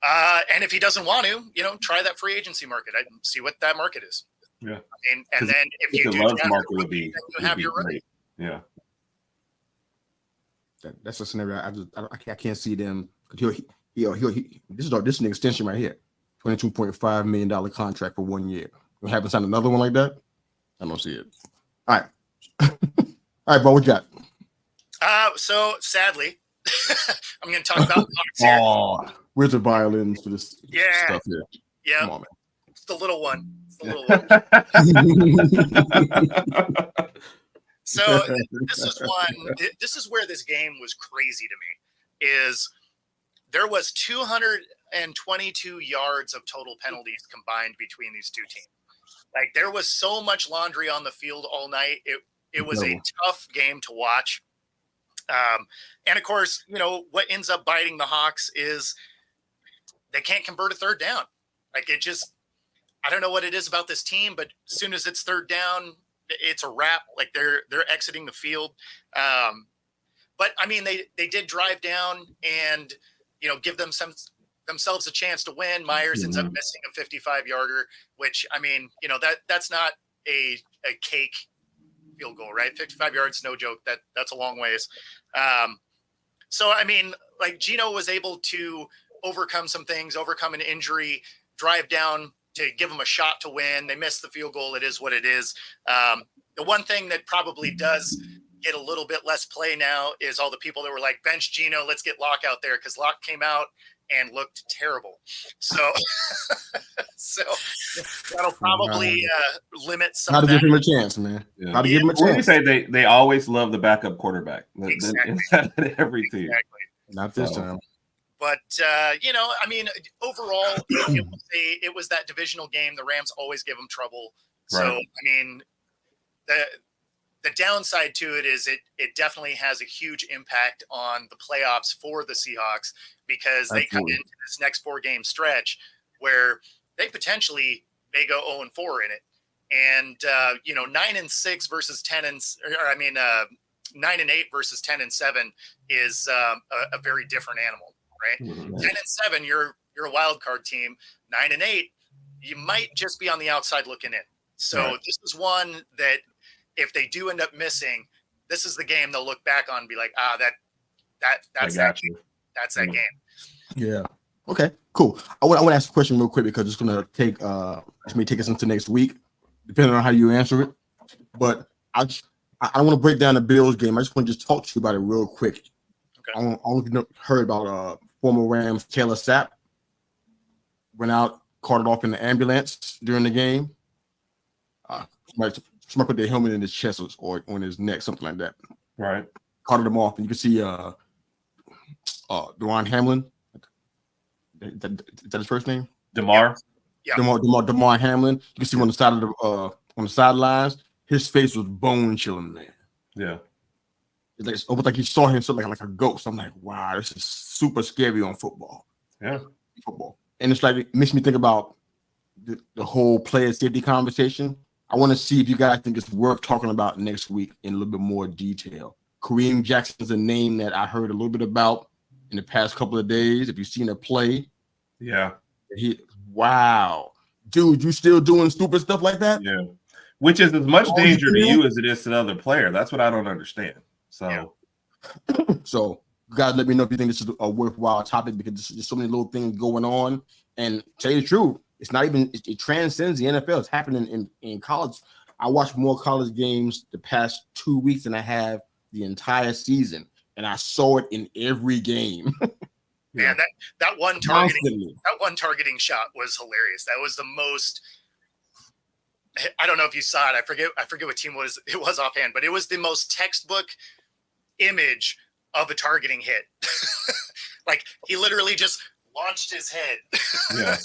And if he doesn't want to, try that free agency market. I see what that market is. Yeah. And then if you do, Love's market would be your great. Yeah. That's a scenario I can't see them. This is an extension right here, $22.5 million contract for 1 year. You haven't signed another one like that? I don't see it. All right. All right, Bo, what you got? So sadly, I'm going to talk about Hawks here. Oh, where's the violins for this stuff here? Yeah. Come on, man. It's the little one. So this is where this game was crazy to me, is there was 222 yards of total penalties combined between these two teams. Like, there was so much laundry on the field all night. It was a tough game to watch. And of course, what ends up biting the Hawks is they can't convert a third down. Like, I don't know what it is about this team, but as soon as it's third down, it's a wrap. Like they're exiting the field. But I mean, they did drive down and, give themselves a chance to win. Myers ends up missing a 55-yarder, which, I mean, that's not a cake field goal, right? 55 yards, no joke. That's a long ways. So, I mean, like Gino was able to overcome some things, overcome an injury, drive down to give them a shot to win. They missed the field goal. It is what it is. The one thing that probably does get a little bit less play now is all the people that were like, bench Gino, let's get Locke out there, because Locke came out and looked terrible. So, that'll probably limit some. How to give him a chance, man. Yeah. How to give him a chance. When you say they always love the backup quarterback. Exactly. Every team. Exactly. Not this time. But, I mean, overall, it was that divisional game. The Rams always give them trouble. So, right. I mean, the downside to it is it definitely has a huge impact on the playoffs for the Seahawks, because they come into this next 4-game stretch where they potentially may go 0-4 in it. And, 9-6 versus 9-8 versus 10-7 is a very different animal. Right? Mm-hmm. 10-7, you're a wild card team. 9-8, you might just be on the outside looking in. So This is one that if they do end up missing, this is the game they'll look back on and be like, that's that game. That's that game. Yeah. Okay. Cool. I want to ask a question real quick, because it's gonna take take us into next week, depending on how you answer it. But I don't want to break down the Bills game. I just want to talk to you about it real quick. Okay. I don't know if you heard about former Rams Taylor Sapp went out, carted off in the ambulance during the game. Somebody put their helmet in his chest or on his neck, something like that. Right. Carted him off, and you can see Deron Hamlin. Is that his first name? DeMar. Yeah. DeMar Hamlin. You can see him on the side of on the sidelines. His face was bone chilling, man. Yeah. It's almost like he saw himself like a ghost. I'm like, wow, this is super scary on football. Yeah. Football. And it's like, it makes me think about the whole player safety conversation. I want to see if you guys think it's worth talking about next week in a little bit more detail. Kareem Jackson's a name that I heard a little bit about in the past couple of days. If you've seen a play. Yeah. Wow. Dude, you still doing stupid stuff like that? Yeah. Which is as much danger to you as it is to the other player. That's what I don't understand. So, So you guys let me know if you think this is a worthwhile topic, because there's so many little things going on. And to tell you the truth, it's not even, it transcends the NFL. It's happening in college. I watched more college games the past 2 weeks than I have the entire season, and I saw it in every game. Man, that one targeting shot was hilarious. That was the most. I don't know if you saw it. I forget what team it was offhand, but it was the most textbook image of a targeting hit. Like, he literally just launched his head. Yeah,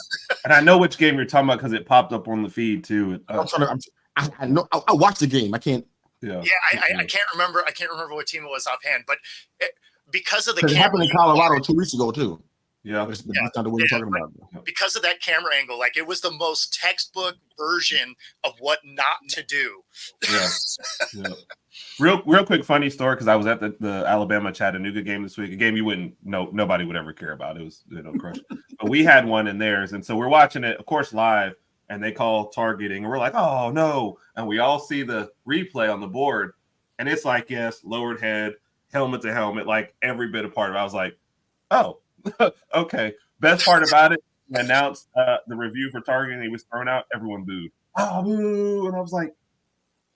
and I know which game you're talking about because it popped up on the feed too. I know. I watched the game. I can't. Yeah. I can't remember. I can't remember what team it was offhand, but because of the it happened in Colorado 2 weeks ago too. Yeah, that's not the way you're talking about it. Because of that camera angle, like, it was the most textbook version of what not to do. Yeah. Real quick funny story, because I was at the Alabama Chattanooga game this week, a game you wouldn't know, nobody would ever care about. It was crush. But we had one in theirs, and so we're watching it, of course, live, and they call targeting, and we're like, oh no, and we all see the replay on the board, and it's like, yes, lowered head, helmet to helmet, like every bit of part of it. I was like, oh. Okay. Best part about it, announced the review for targeting. He was thrown out. Everyone booed. Oh, boo! And I was like,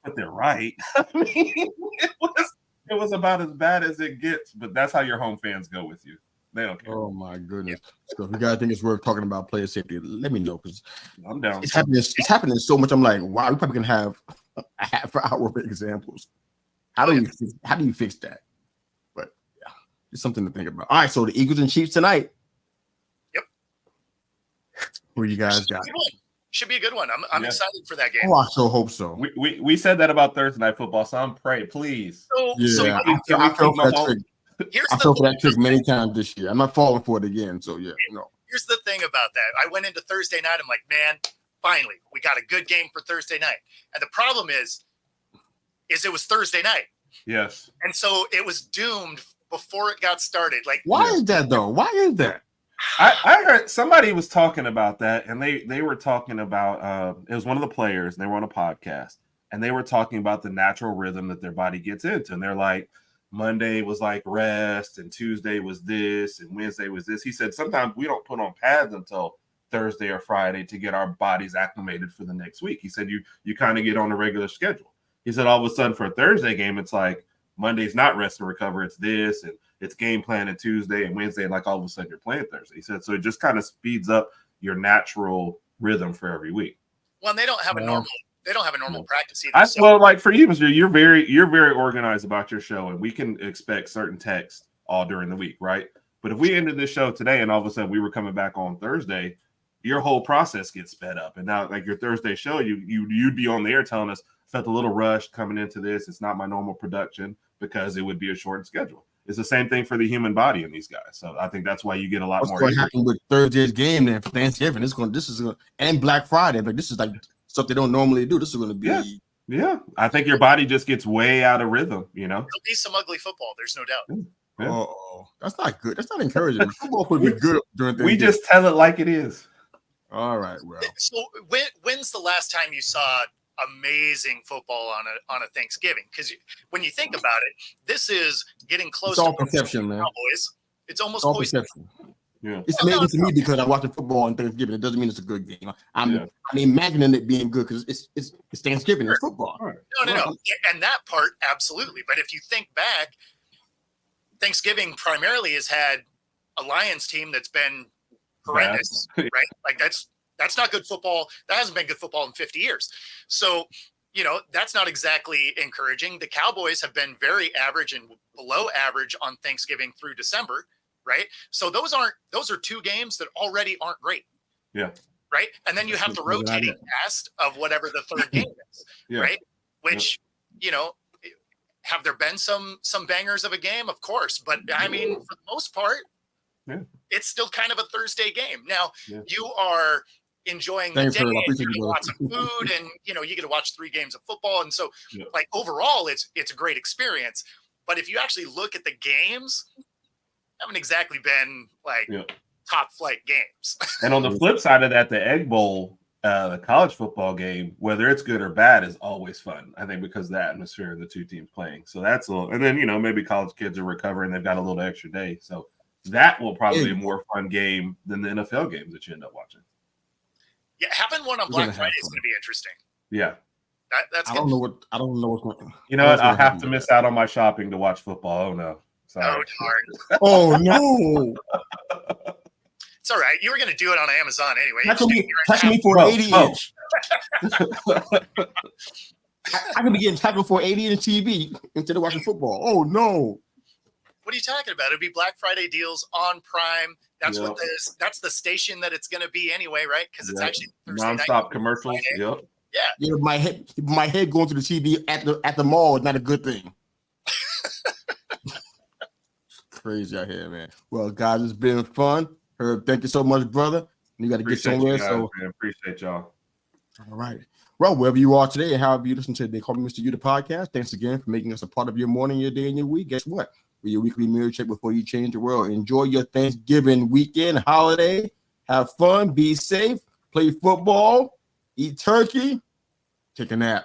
but they're right. I mean, it was about as bad as it gets. But that's how your home fans go with you. They don't care. Oh my goodness! So if you guys think it's worth talking about player safety, let me know, because I'm down. It's happening so much. I'm like, wow, we probably can have a half hour of examples. How do you fix that? It's something to think about. All right, so the Eagles and Chiefs tonight. Yep. Who you guys got? Should be a good one. I'm excited for that game. Oh, I so hope so. We said that about Thursday Night Football, so I'm praying, please. I fell for that trick many times this year. I'm not falling for it again. So yeah, no. Here's the thing about that. I went into Thursday night. I'm like, man, finally, we got a good game for Thursday night. And the problem is it was Thursday night. Yes. And so it was doomed before it got started. Like, why is that though? Why is that? I heard somebody was talking about that, and they were talking about it was one of the players, and they were on a podcast, and they were talking about the natural rhythm that their body gets into. And they're like, Monday was like rest, and Tuesday was this, and Wednesday was this. He said sometimes we don't put on pads until Thursday or Friday to get our bodies acclimated for the next week. He said you kind of get on a regular schedule. He said all of a sudden for a Thursday game, it's like Monday's not rest and recover, it's this, and it's game plan on Tuesday and Wednesday, and like all of a sudden you're playing Thursday. He said so it just kind of speeds up your natural rhythm for every week. Well, and they don't have a normal practice either. Well, like for you, Mr. You're very organized about your show, and we can expect certain texts all during the week, right? But if we ended this show today and all of a sudden we were coming back on Thursday, your whole process gets sped up. And now, like your Thursday show, you'd be on the air telling us, felt a little rushed coming into this. It's not my normal production because it would be a shortened schedule. It's the same thing for the human body in these guys. So I think that's why you get a lot more. What's going to happen with Thursday's game then for Thanksgiving? And Black Friday. But this is like stuff they don't normally do. This is going to be. Yeah. I think your body just gets way out of rhythm, you know? There'll be some ugly football. There's no doubt. Yeah. Oh, that's not good. That's not encouraging. Football would be good during Thanksgiving. We just tell it like it is. All right, well. So when's the last time you saw amazing football on a Thanksgiving? Because when you think about it, this is getting close. It's all to perception, man. Cowboys. It's almost all perception. Yeah, it's amazing to me because I watch football on Thanksgiving. It doesn't mean it's a good game. I'm imagining it being good because it's Thanksgiving. It's football. Right. No, and that part absolutely. But if you think back, Thanksgiving primarily has had a Lions team that's been horrendous, right? Like that's not good football. That hasn't been good football in 50 years. So, that's not exactly encouraging. The Cowboys have been very average and below average on Thanksgiving through December, right? So those are two games that already aren't great. Yeah. Right. And then you have the rotating cast of whatever the third game is, right? Which, have there been some bangers of a game? Of course. But I mean, for the most part, it's still kind of a Thursday game. Now you are enjoying the day, lots of food, and you get to watch 3 games of football. And so like overall it's a great experience. But if you actually look at the games, haven't exactly been like top flight games. And on the flip side of that, the Egg Bowl, the college football game, whether it's good or bad, is always fun. I think because of the atmosphere of the two teams playing. So that's a little, and then maybe college kids are recovering, they've got a little extra day. So that will probably be a more fun game than the NFL games that you end up watching. Yeah, having one on Black Friday is going to be interesting. Yeah, that's. I don't know what's going on. You know what? I'll have to miss out on my shopping to watch football. Oh no! Sorry. Oh darn! Oh no! It's all right. You were going to do it on Amazon anyway. Tackle me for an 80-inch. I could be getting tackled for 80-inch TV instead of watching football. Oh no! What are you talking about? It'd be Black Friday deals on Prime. That's what that's the station that it's going to be anyway, right? Because it's actually Thursday nonstop night commercials. Yeah. Yeah, my head going to the TV at the mall is not a good thing. Crazy out here, man. Well, guys, it's been fun. Herb, thank you so much, brother. You got to get somewhere. So appreciate y'all. All right. Well, wherever you are today and however you listen to They Call Me Mr. Yu, the podcast, thanks again for making us a part of your morning, your day, and your week. Guess what? We're your weekly mirror check before you change the world. Enjoy your Thanksgiving weekend, holiday. Have fun. Be safe. Play football. Eat turkey. Take a nap.